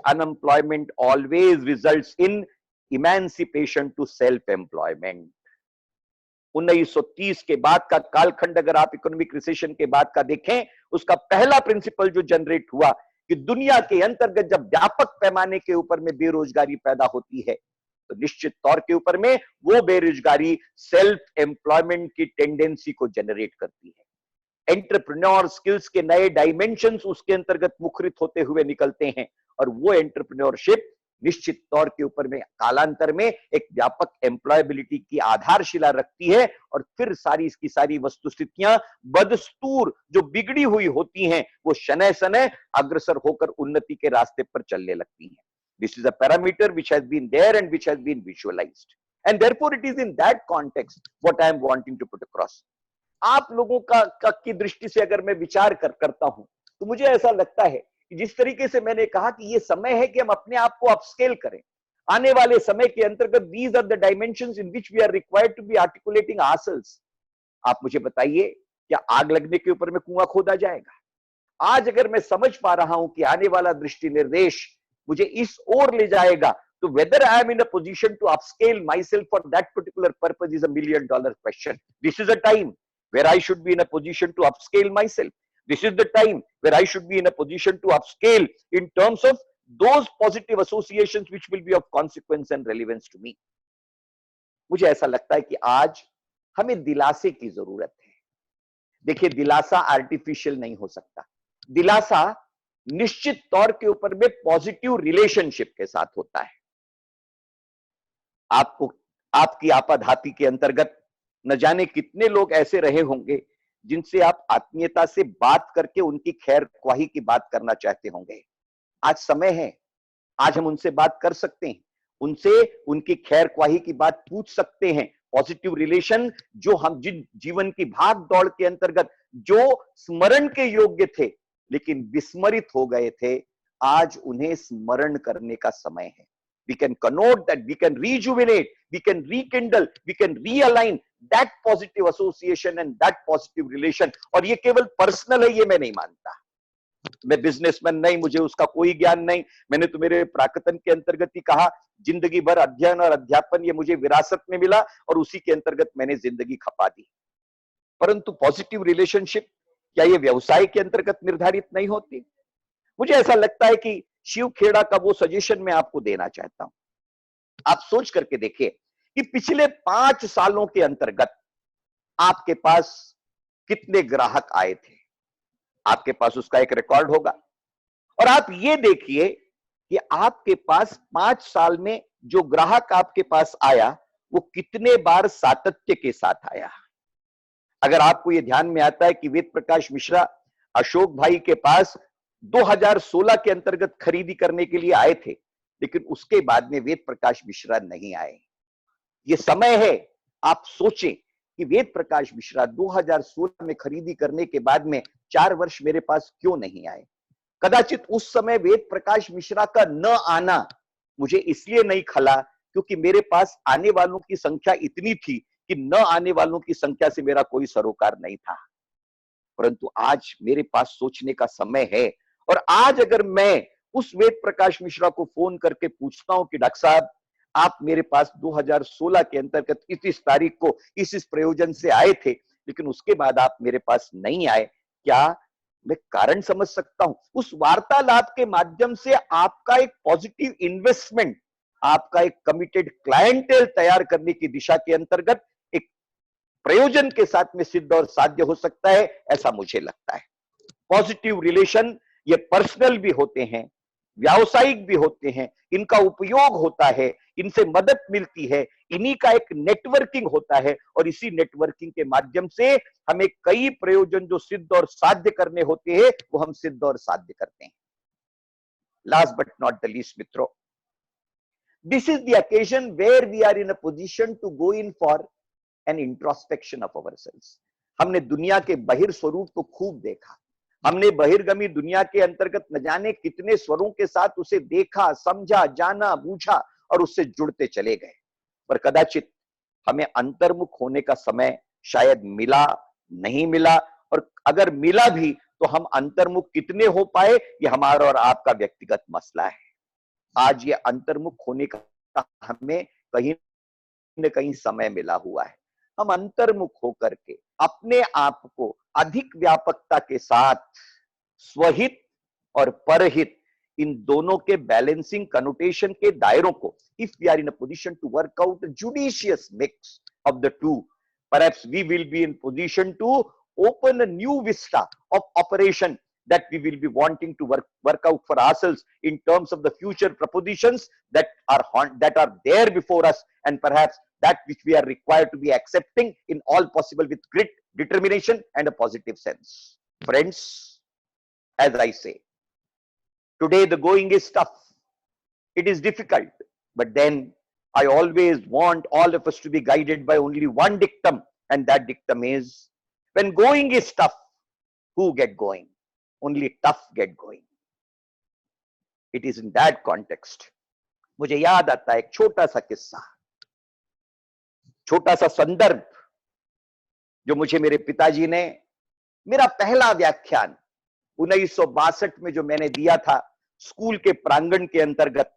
unemployment always results in emancipation to self employment. 1930 के बाद का कालखंड अगर आप इकोनॉमिक रिसेशन के बाद का देखें, उसका पहला प्रिंसिपल जो जनरेट हुआ कि दुनिया के अंतर्गत जब व्यापक पैमाने के ऊपर में बेरोजगारी पैदा होती है तो निश्चित तौर के ऊपर में वो बेरोजगारी सेल्फ एम्प्लॉयमेंट की टेंडेंसी को जनरेट करती है। एंटरप्रेन्योर स्किल्स के नए डायमेंशंस उसके अंतर्गत मुखरित होते हुए निकलते हैं और वो एंटरप्रेन्योरशिप निश्चित तौर के ऊपर में कालांतर में एक व्यापक एम्प्लॉयबिलिटी की आधारशिला रखती है और फिर सारी इसकी सारी वस्तुस्थितियां बदस्तूर जो बिगड़ी हुई होती हैं वो शनय शनय अग्रसर होकर उन्नति के रास्ते पर चलने लगती हैं। This is a parameter which has been there and which has been visualized and therefore it is in that context what I am wanting to put across। आप लोगों का की दृष्टि से अगर मैं विचार करता हूं तो मुझे ऐसा लगता है कि जिस तरीके से मैंने कहा कि ये समय है कि हम अपने आप को अपस्केल करें। आने वाले समय के अंतर्गत these are the dimensions in which we are required to be articulating ourselves। आप मुझे बताइए, क्या आग लगने के ऊपर में कुआं खोदा जाएगा? आज अगर मैं समझ पा रहा हूं कि आने वाला दृष्टि निर्देश मुझे इस ओर ले जाएगा तो whether I am in a position to upscale myself for that particular purpose is $1 million question। This is a time where I should be in a position to upscale myself। This is the time where I should be in a position to upscale in terms of those positive associations which will be of consequence and relevance to me। मुझे ऐसा लगता है कि आज हमें दिलासे की जरूरत है। देखिए, दिलासा आर्टिफिशियल नहीं हो सकता। दिलासा निश्चित तौर के ऊपर में पॉजिटिव रिलेशनशिप के साथ होता है। आपको आपकी आपाधापी के अंतर्गत न जाने कितने लोग ऐसे रहे होंगे जिनसे आप आत्मीयता से बात करके उनकी खैर ख्वाही की बात करना चाहते होंगे। आज समय है, आज हम उनसे बात कर सकते हैं, उनसे उनकी खैर ख्वाही की बात पूछ सकते हैं। पॉजिटिव रिलेशन जो हम जिन जीवन की भाग दौड़ के अंतर्गत जो स्मरण के योग्य थे लेकिन विस्मरित हो गए थे, आज उन्हें स्मरण करने का समय है। We can connote that, we can rejuvenate, we can rekindle, we can realign that positive association and that positive relation। और ये केवल पर्सनल है, ये मैं नहीं मानता। मैं बिजनेसमैन नहीं, मुझे उसका कोई ज्ञान नहीं। मैंने तो मेरे प्राक्तन के अंतर्गत ही कहा, जिंदगी भर अध्ययन और अध्यापन ये मुझे विरासत में मिला और उसी के अंतर्गत मैंने जिंदगी खपा दी। परंतु पॉजिटिव रिलेशनशिप क्या ये व्यवसाय के अंतर्गत निर्धारित नहीं होती? मुझे ऐसा लगता है कि शिव खेड़ा का वो सजेशन मैं आपको देना चाहता हूं। आप सोच करके देखिए कि पिछले 5 सालों के अंतर्गत आपके पास कितने ग्राहक आए थे। आपके पास उसका एक रिकॉर्ड होगा और आप ये देखिए कि आपके पास 5 साल में जो ग्राहक आपके पास आया वो कितने बार सातत्य के साथ आया। अगर आपको ये ध्यान में आता है कि वेद प्रकाश मिश्रा अशोक भाई के पास 2016 के अंतर्गत खरीदी करने के लिए आए थे, लेकिन उसके बाद में वेद प्रकाश मिश्रा नहीं आए। ये समय है, आप सोचें कि वेद प्रकाश मिश्रा 2016 में खरीदी करने के बाद में 4 वर्ष मेरे पास क्यों नहीं आए। कदाचित उस समय वेद प्रकाश मिश्रा का न आना मुझे इसलिए नहीं खला क्योंकि मेरे पास आने वालों की संख्या इतनी थी कि न आने वालों की संख्या से मेरा कोई सरोकार नहीं था। परंतु आज मेरे पास सोचने का समय है और आज अगर मैं उस वेद प्रकाश मिश्रा को फोन करके पूछता हूं कि डॉक्टर साहब, आप मेरे पास 2016 के अंतर्गत इस तारीख को इस प्रयोजन से आए थे, लेकिन उसके बाद आप मेरे पास नहीं आए, क्या मैं कारण समझ सकता हूं? उस वार्तालाप के माध्यम से आपका एक पॉजिटिव इन्वेस्टमेंट, आपका एक कमिटेड क्लाइंटेल तैयार करने की दिशा के अंतर्गत एक प्रयोजन के साथ में सिद्ध और साध्य हो सकता है, ऐसा मुझे लगता है। पॉजिटिव रिलेशन ये पर्सनल भी होते हैं, व्यावसायिक भी होते हैं, इनका उपयोग होता है, इनसे मदद मिलती है, इन्हीं का एक नेटवर्किंग होता है और इसी नेटवर्किंग के माध्यम से हमें कई प्रयोजन जो सिद्ध और साध्य करने होते हैं वो हम सिद्ध और साध्य करते हैं। Last but not the least मित्रों, this is the occasion where we are in a position to go in for an introspection of ourselves. हमने दुनिया के बहिर् स्वरूप को खूब देखा, हमने बहिर्गमी दुनिया के अंतर्गत न जाने कितने स्वरों के साथ उसे देखा, समझा, जाना, बूझा और उससे जुड़ते चले गए, पर कदाचित हमें अंतर्मुख होने का समय शायद मिला नहीं मिला, और अगर मिला भी तो हम अंतर्मुख कितने हो पाए ये हमारा और आपका व्यक्तिगत मसला है। आज ये अंतर्मुख होने का का हमें कहीं न कहीं समय मिला हुआ है। हम अंतर्मुख होकर के अपने आप को अधिक व्यापकता के साथ स्वहित और परहित इन दोनों के बैलेंसिंग कनोटेशन के दायरों को, if we are in a position to work out a judicious mix of the two, perhaps we will be in position to open a new vista of operation that we will be wanting to work out for ourselves in terms of the future propositions that are there before us, and perhaps that which we are required to be accepting in all possible with grit, determination and a positive sense. Friends, as I say, today the going is tough, it is difficult, but then I always want all of us to be guided by only one dictum, and that dictum is, when going is tough, who get going? Only tough get going. It is in that context. मुझे याद आता है एक छोटा सा किस्सा, छोटा सा संदर्भ जो मुझे मेरे पिताजी ने, मेरा पहला व्याख्यान 1962 में जो मैंने दिया था स्कूल के प्रांगण के अंतर्गत,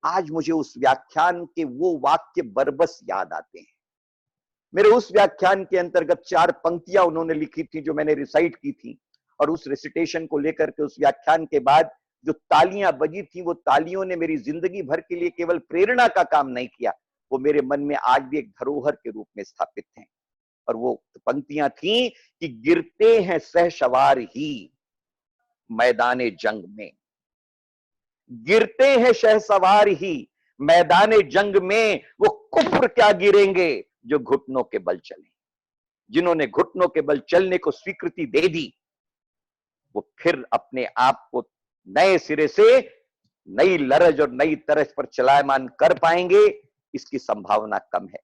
आज मुझे उस व्याख्यान के वो वाक्य बरबस याद आते हैं। मेरे उस व्याख्यान के अंतर्गत 4 पंक्तियां उन्होंने लिखी थी जो मैंने रिसाइट की थी, और उस रिसिटेशन को लेकर के उस व्याख्यान के बाद जो तालियां बजी थी, वो तालियों ने मेरी जिंदगी भर के लिए केवल प्रेरणा का काम नहीं किया, वो मेरे मन में आज भी एक धरोहर के रूप में स्थापित हैं। और वो पंक्तियां थी कि गिरते हैं सहसवार ही मैदाने जंग में, गिरते हैं शहसवार ही मैदाने जंग में, वो कुफ्र क्या गिरेंगे जो घुटनों के बल चले। जिन्होंने घुटनों के बल चलने को स्वीकृति दे दी, वो फिर अपने आप को नए सिरे से नई लरज और नई तरज पर चलायमान कर पाएंगे, इसकी संभावना कम है।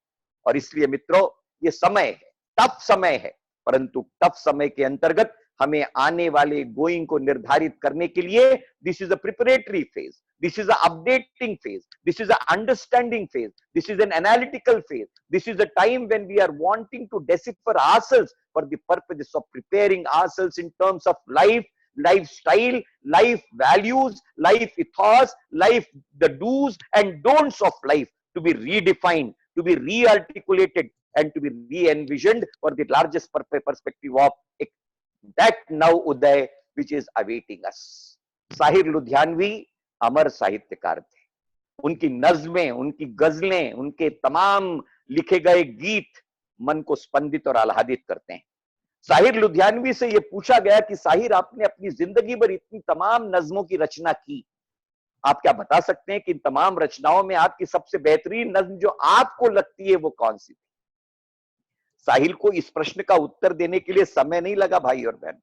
और इसलिए मित्रों, ये समय है, टफ समय है, परंतु टफ समय के अंतर्गत हमें आने वाले गोइंग को निर्धारित करने के लिए this is a preparatory phase, this is a updating phase, this is a understanding phase, this is an analytical phase, this is a time when we are wanting to decipher ourselves for the purpose of preparing ourselves in terms of life, lifestyle, life values, life ethos, life, the do's and don'ts of life to be redefined, to be re-articulated and to be re-envisioned for the largest perspective of that now uday which is awaiting us. Sahir Ludhianvi अमर साहित्यकार थे। उनकी नज़्में, उनकी गजलें, उनके तमाम लिखे गए गीत मन को स्पंदित और आह्लादित करते हैं। साहिर लुधियानवी से यह पूछा गया कि साहिर, आपने अपनी जिंदगी भर इतनी तमाम नज़्मों की रचना की, आप क्या बता सकते हैं कि इन तमाम रचनाओं में आपकी सबसे बेहतरीन नज़्म जो आपको लगती है वो कौन सी थी? साहिल को इस प्रश्न का उत्तर देने के लिए समय नहीं लगा भाई और बहन।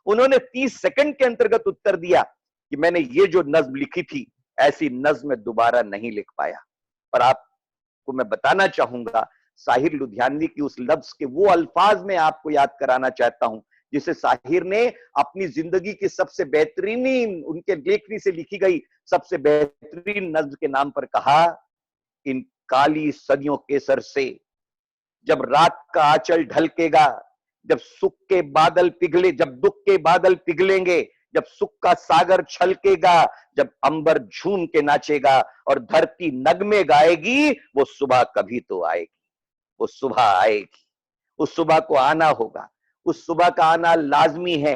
उन्होंने 30 सेकंड के अंतर्गत उत्तर दिया कि मैंने ये जो नज़्म लिखी थी, ऐसी नज़्म दोबारा नहीं लिख पाया। पर आपको मैं बताना चाहूंगा, साहिर लुधियानवी की उस लफ्ज के वो अल्फाज में आपको याद कराना चाहता हूं जिसे साहिर ने अपनी जिंदगी की सबसे बेहतरीन, उनके लेखनी से लिखी गई सबसे बेहतरीन नज़्म के नाम पर कहा, इन काली सदियों केसर से जब रात का आंचल ढलकेगा, जब सुख के बादल पिघले, जब दुख के बादल पिघलेंगे, जब सुख का सागर छलकेगा, जब अंबर झूम के नाचेगा और धरती नगमे गाएगी, वो सुबह कभी तो आएगी, वो सुबह आएगी। उस सुबह को आना होगा, उस सुबह का आना लाजमी है।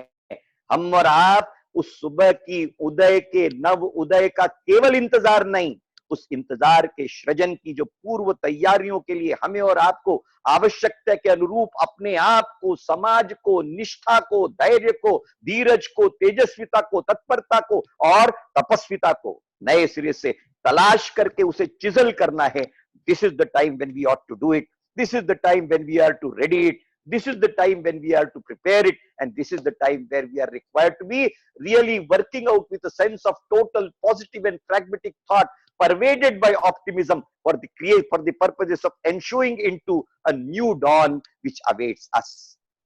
हम और आप उस सुबह की उदय के, नव उदय का केवल इंतजार नहीं, उस इंतजार के सृजन की जो पूर्व तैयारियों के लिए हमें और आपको आवश्यकता के अनुरूप अपने आप को, समाज को, निष्ठा को, धैर्य को, धीरज को, तेजस्विता को, तत्परता को और तपस्विता को नए सिरे से तलाश करके उसे चिजल करना है। This is the time when we ought to do it, this is the time when we are to ready it, this is the time when we are to prepare it, and this is the time where we are required to be really working out with a sense of total positive and pragmatic thought, pervaded by optimism for the purposes of ensuring into a new dawn which awaits us.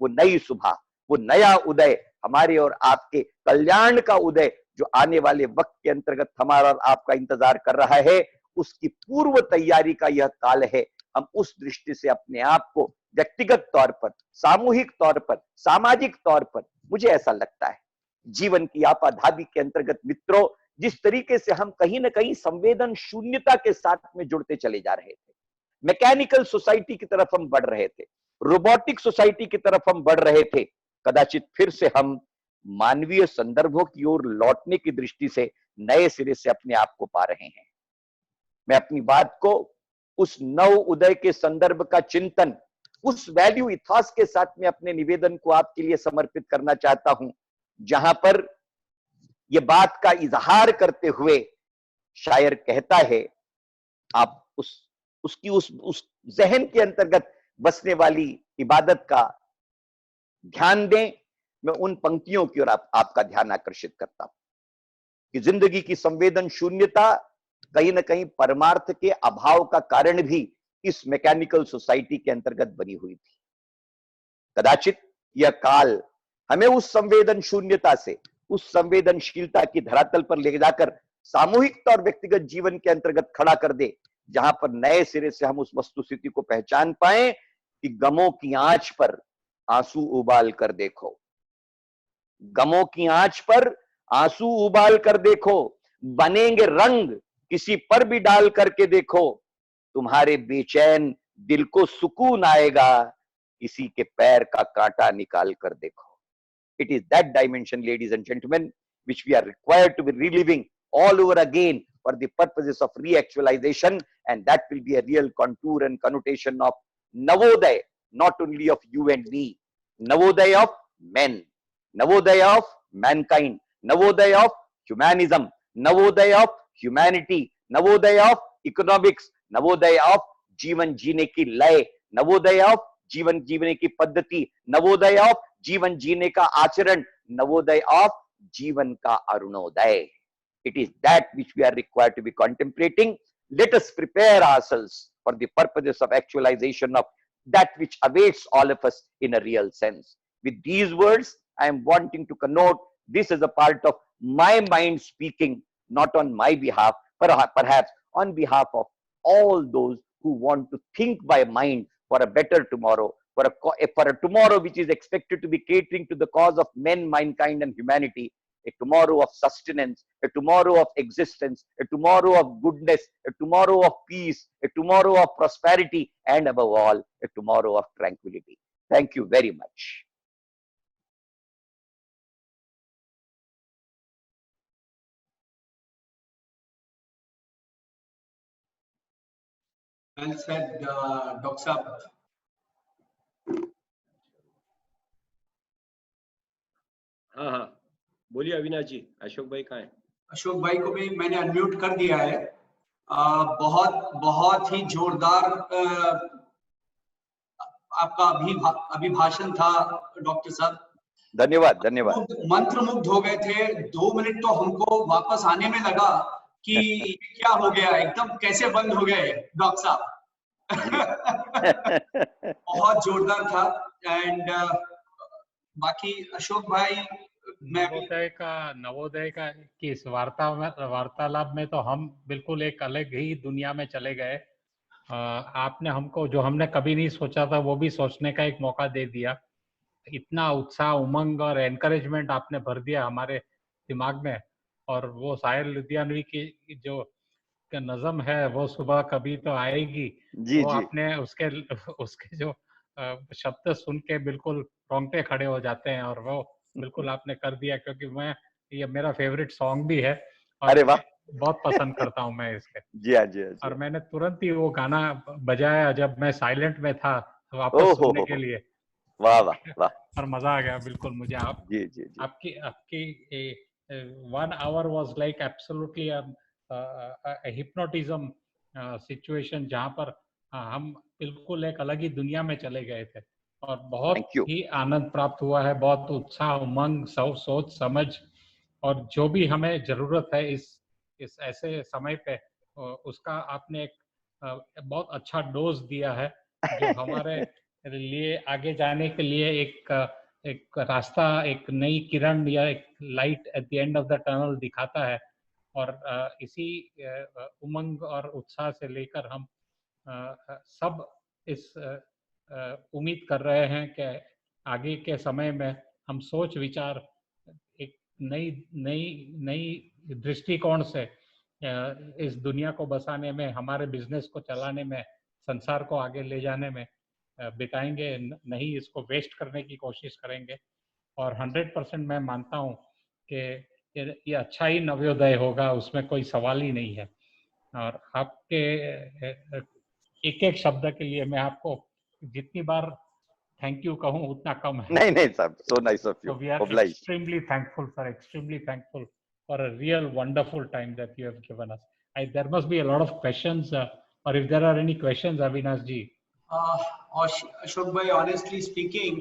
वो नई सुबह, वो नया उदय, हमारे और आपके कल्याण का उदय जो आने वाले वक्त के अंतर्गत हमारा और आपका इंतजार कर रहा है, उसकी पूर्व तैयारी का यह काल है। हम उस दृष्टि से अपने आप को व्यक्तिगत तौर पर, सामूहिक तौर पर, सामाजिक तौर पर, मुझे ऐसा लगता है जीवन की आपाधापी के अंतर्गत मित्रों, जिस तरीके से हम कहीं ना कहीं संवेदन शून्यता के साथ में जुड़ते चले जा रहे थे, मैकेनिकल सोसाइटी की तरफ हम बढ़ रहे थे, रोबोटिक सोसाइटी की तरफ हम बढ़ रहे थे, कदाचित फिर से हम मानवीय संदर्भों की ओर लौटने की दृष्टि से नए सिरे से अपने आप को पा रहे हैं। मैं अपनी बात को उस नव उदय के संदर्भ का चिंतन, उस वैल्यू इथॉस के साथ में अपने निवेदन को आपके लिए समर्पित करना चाहता हूं, जहां पर यह बात का इजहार करते हुए शायर कहता है, आप उस जहन के अंतर्गत बसने वाली इबादत का ध्यान दें। मैं उन पंक्तियों की ओर आपका ध्यान आकर्षित करता हूं कि जिंदगी की संवेदन शून्यता कहीं ना कहीं परमार्थ के अभाव का कारण भी इस मैकेनिकल सोसाइटी के अंतर्गत बनी हुई थी। कदाचित यह काल हमें उस संवेदन शून्यता से, उस संवेदनशीलता की धरातल पर ले जाकर सामूहिकता और व्यक्तिगत जीवन के अंतर्गत खड़ा कर दे, जहां पर नए सिरे से हम उस वस्तुस्थिति को पहचान पाए कि गमों की आंच पर आंसू उबाल कर देखो, गमों की आंच पर आंसू उबाल कर देखो, बनेंगे रंग किसी पर भी डाल करके देखो, तुम्हारे बेचैन दिल को सुकून आएगा, किसी के पैर का कांटा निकाल कर देखो। It is that dimension, ladies and gentlemen, which we are required to be reliving all over again for the purposes of re-actualization, and that will be a real contour and connotation of Navodaya, not only of you and me, Navodaya of men, Navodaya of mankind, Navodaya of humanism, Navodaya of humanity, Navodaya of economics, Navodaya of जीवन जीने की लय, Navodaya of जीवन जीने की पद्धति, Navodaya of जीवन जीने का आचरण, नवोदय ऑफ जीवन का Arunoday. It is that which we are required to be contemplating. Let us prepare ourselves for the purposes of actualization of that which awaits all of us in a real sense. With these words, I am wanting to connote this as a part of my mind speaking, not on my behalf, perhaps on behalf of all those who want to think by mind for a better tomorrow, for a tomorrow which is expected to be catering to the cause of men, mankind, and humanity, a tomorrow of sustenance, a tomorrow of existence, a tomorrow of goodness, a tomorrow of peace, a tomorrow of prosperity, and above all, a tomorrow of tranquility. Thank you very much. Well said, Dr. Saab. हाँ हाँ बोलिए अविनाश जी. अशोक भाई कहाँ है? अशोक भाई को भी मैंने अनम्यूट कर दिया है. बहुत ही जोरदार आपका अभिभाषण था डॉक्टर साहब. धन्यवाद धन्यवाद. मंत्रमुग्ध हो गए थे. 2 मिनट तो हमको वापस आने में लगा कि ये क्या हो गया, एकदम कैसे बंद हो गए डॉक्टर साहब. बहुत जोरदार था. एंड बाकी अशोक भाई, नवोदय का की इस वार्तालाप में तो हम बिल्कुल एक अलग ही दुनिया में चले गए. आपने हमको जो हमने कभी नहीं सोचा था वो भी सोचने का एक मौका दे दिया. इतना उत्साह, उमंग और एनकरेजमेंट आपने भर दिया हमारे दिमाग में. और वो शायर लुधियानवी की जो नज़म है वो सुबह कभी तो आएगी, जी वो जी. आपने उसके जो शब्द सुन के बिल्कुल रोंगटे खड़े हो जाते हैं. और वो बिल्कुल आपने कर दिया, क्योंकि ये मेरा फेवरेट सॉन्ग भी है और अरे वाह. बहुत पसंद करता हूँ मैं इसके. जी हाँ जी हाँ. और मैंने तुरंत ही वो गाना बजाया जब मैं साइलेंट में था वापस सुनने के लिए. वाह वाह वाह. और मजा आ गया बिल्कुल मुझे. आप जी जी जी. आपकी 1 hour was like absolutely a hypnotism situation, जहाँ पर हम बिल्कुल एक अलग ही दुनिया में चले गए थे. और बहुत ही आनंद प्राप्त हुआ है. बहुत उत्साह, उमंग, सोच समझ, और जो भी हमें जरूरत है इस ऐसे समय पे, उसका आपने एक बहुत अच्छा डोज दिया है, जो हमारे लिए आगे जाने के लिए एक रास्ता, एक नई किरण या एक light at the end of the tunnel दिखाता है. और इसी उमंग और उत्साह से लेकर हम सब इस उम्मीद कर रहे हैं कि आगे के समय में हम सोच विचार एक नई दृष्टिकोण से इस दुनिया को बसाने में, हमारे बिजनेस को चलाने में, संसार को आगे ले जाने में बिताएंगे, नहीं इसको वेस्ट करने की कोशिश करेंगे। और 100% मैं मानता हूँ कि ये अच्छा ही नवोदय होगा, उसमें कोई सवाल ही नहीं है। और आपके एक एक शब्द के लिए मैं आपको जितनी बार थैंक यू कहूँ उतना कम है। नहीं नहीं साहब, so nice of you. So we are Obliged. extremely thankful, sir, extremely thankful for a real wonderful time that you have given us. There must be a lot of questions, or if there are any questions, Avinash ji. Ashok bhai, honestly speaking,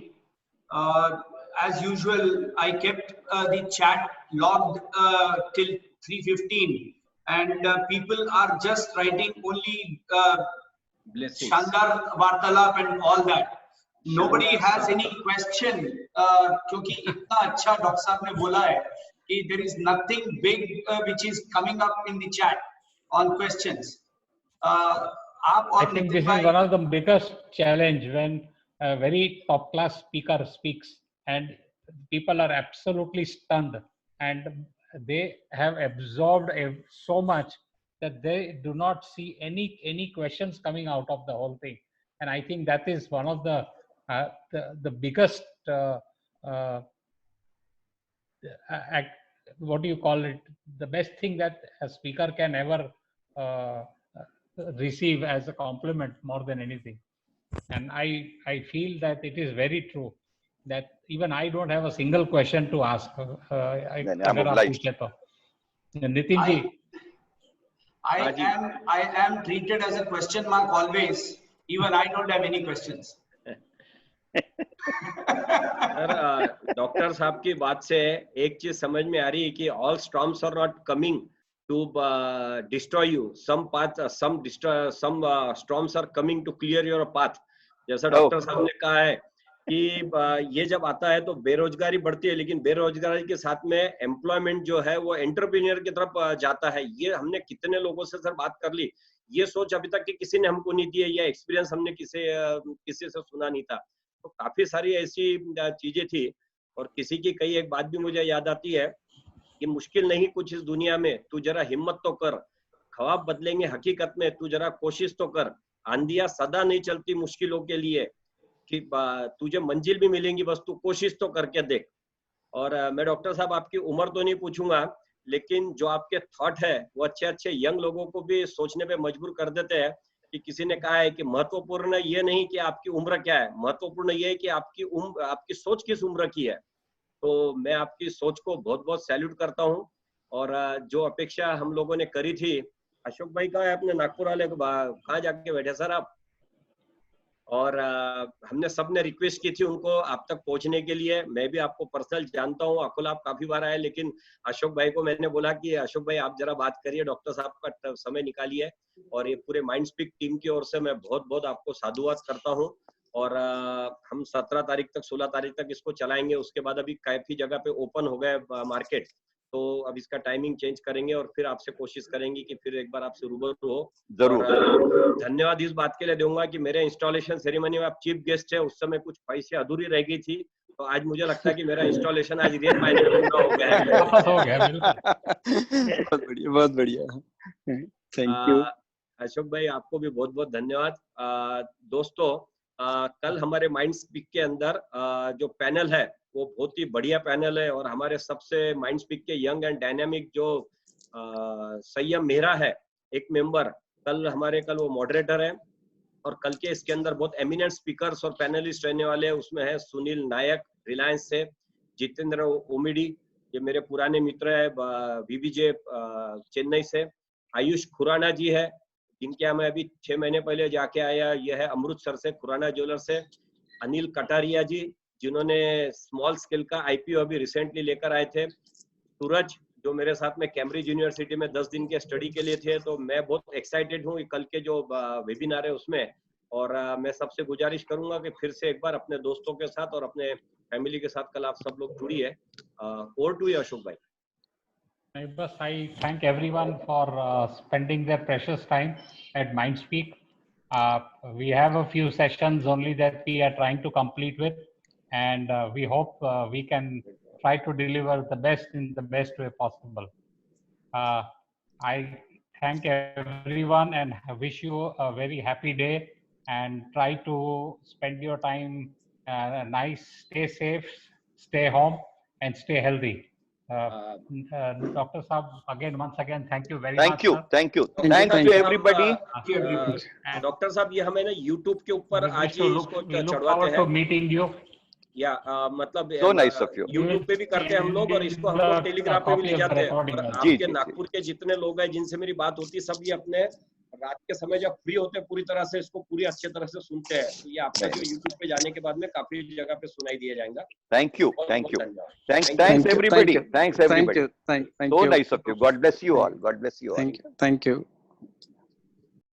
as usual, I kept the chat logged till 3:15, and people are just writing only Blessings. Shandar Vartalap and all that. Nobody has any question, क्योंकि इतना अच्छा doctor साहब ने बोला है कि there is nothing big which is coming up in the chat on questions. आप I और think नितिन this is भाई, one of the biggest challenge when a very top class speaker speaks and people are absolutely stunned and they have absorbed so much that they do not see any questions coming out of the whole thing. And I think that is one of the biggest what do you call it, the best thing that a speaker can ever receive as a compliment more than anything. And I feel that it is very true that even I don't have a single question to ask. I'm obliged. Nitin ji, I am treated as a question mark always. Even I don't have any questions. Sir, doctor साहब की बात से एक चीज समझ में आ रही है कि all storms are not coming to destroy you, some storms are coming to clear your path. जैसा डॉक्टर साहब ने कहा है कि ये जब आता है तो बेरोजगारी बढ़ती है, लेकिन बेरोजगारी के साथ में एम्प्लॉयमेंट जो है वो एंटरप्रेन्योर की तरफ जाता है। ये हमने कितने लोगों से सर बात कर ली, ये सोच अभी तक कि किसी ने हमको नहीं दी है, या एक्सपीरियंस हमने किसी से सुना नहीं था। तो काफी सारी ऐसी चीजें थी। और किसी की कई एक बात भी मुझे याद आती है कि मुश्किल नहीं कुछ इस दुनिया में, तू जरा हिम्मत तो कर, ख्वाब बदलेंगे हकीकत में, तू जरा कोशिश तो कर, आंधियां सदा नहीं चलती मुश्किलों के लिए, कि तुझे मंजिल भी मिलेंगी, बस तू कोशिश तो करके देख। और मैं डॉक्टर साहब आपकी उम्र तो नहीं पूछूंगा, लेकिन जो आपके थॉट है वो अच्छे अच्छे यंग लोगों को भी सोचने पे मजबूर कर देते हैं। कि किसी ने कहा है कि महत्वपूर्ण ये नहीं कि आपकी उम्र क्या है, महत्वपूर्ण ये है कि आपकी सोच किस उम्र की है। तो मैं आपकी सोच को बहुत बहुत सैल्यूट करता हूँ। और जो अपेक्षा हम लोगों ने करी थी, अशोक भाई कहाँ है अपने नागपुर वाले, कहाँ जाके बैठे सर आप? और हमने सबने रिक्वेस्ट की थी उनको आप तक पहुंचने के लिए। मैं भी आपको पर्सनल जानता हूँ, अकोला आप काफी बार आए, लेकिन अशोक भाई को मैंने बोला कि अशोक भाई आप जरा बात करिए, डॉक्टर साहब का समय निकालिए। और ये पूरे माइंडस्पीक टीम की ओर से मैं बहुत बहुत आपको साधुवाद करता हूँ। और हम 17 तारीख तक 16 तारीख तक इसको चलाएंगे। उसके बाद अभी काफी जगह पे ओपन हो गए मार्केट, तो अब इसका टाइमिंग चेंज करेंगे और फिर आपसे कोशिश करेंगे कि फिर एक बार आपसे रूबरू हो। जरूर। धन्यवाद इस बात के लिए दूंगा कि मेरे इंस्टॉलेशन सेरेमनी में आप चीफ गेस्ट है, उस समय कुछ ख्वाहिशें अधूरी रह गई थी, तो आज मुझे लगता है कि मेरा इंस्टॉलेशन आज रियल मायने में पूरा हो गया है। हो गया, बिल्कुल। बहुत बढ़िया, बहुत बढ़िया, थैंक यू। अशोक भाई आपको भी बहुत बहुत धन्यवाद। दोस्तों, कल हमारे माइंड स्पीक के अंदर जो पैनल है वो बहुत ही बढ़िया पैनल है। और हमारे सबसे माइंड स्पीक के यंग एंड डायनामिक जो संयम मेहरा है, एक मेंबर, कल वो मॉडरेटर है। और कल के इसके अंदर बहुत एमिनेंट स्पीकर्स और पैनलिस्ट रहने वाले हैं। उसमें है सुनील नायक रिलायंस से, जितेंद्र ओमिडी, ये मेरे पुराने मित्र है बीबीजे चेन्नई से, आयुष खुराना जी है जिनके यहाँ मैं अभी 6 महीने पहले जाके आया, ये है अमृतसर से खुराना ज्वेलर से, अनिल कटारिया जी जिन्होंने स्मॉल स्केल का आईपीओ अभी रिसेंटली लेकर आए थे, सूरज जो मेरे साथ में कैम्ब्रिज यूनिवर्सिटी में 10 दिन के स्टडी के लिए थे। तो मैं बहुत एक्साइटेड हूँ कल के जो वेबिनार है उसमें। और मैं सबसे गुजारिश करूंगा कि फिर से एक बार अपने दोस्तों के साथ और अपने फैमिली के साथ कल आप सब लोग जुड़िए। ओवर टू यू अशोक भाई। Bas, I thank everyone for spending their precious time at Mindspeak. We have a few sessions only that we are trying to complete with, and we hope we can try to deliver the best in the best way possible. I thank everyone and wish you a very happy day, and try to spend your time nice, stay safe, stay home, and stay healthy. Dr. Saab, once again, thank you very much. Thank you, sir. thank you. Thank Thanks you, to sir. everybody. And doctor साहब ये हमें ना YouTube के ऊपर we आज wish he to इसको we look चढ़वाते forward हैं to meeting you. या मतलब So nice of you. YouTube पे भी करते हैं हम लोग, और इसको हम लोग टेलीग्राम पे भी ले जाते हैं। और जी, आपके जी। नागपुर के जितने लोग हैं जिनसे मेरी बात होती है, सब ये अपने रात के समय जब फ्री होते हैं पूरी तरह से इसको पूरी अच्छी तरह से सुनते हैं। तो ये आपका जो YouTube पे जाने के बाद में काफी जगह पे सुनाई दिया जाएगा। Thank you, बहुत thank बहुत you. धन्यवाद। Thanks, Thank you. thanks Thank you, everybody. thank you. Thanks Thank everybody. you. Thank So you. nice of you. God bless you all. God bless you all. Thank you. Thank you.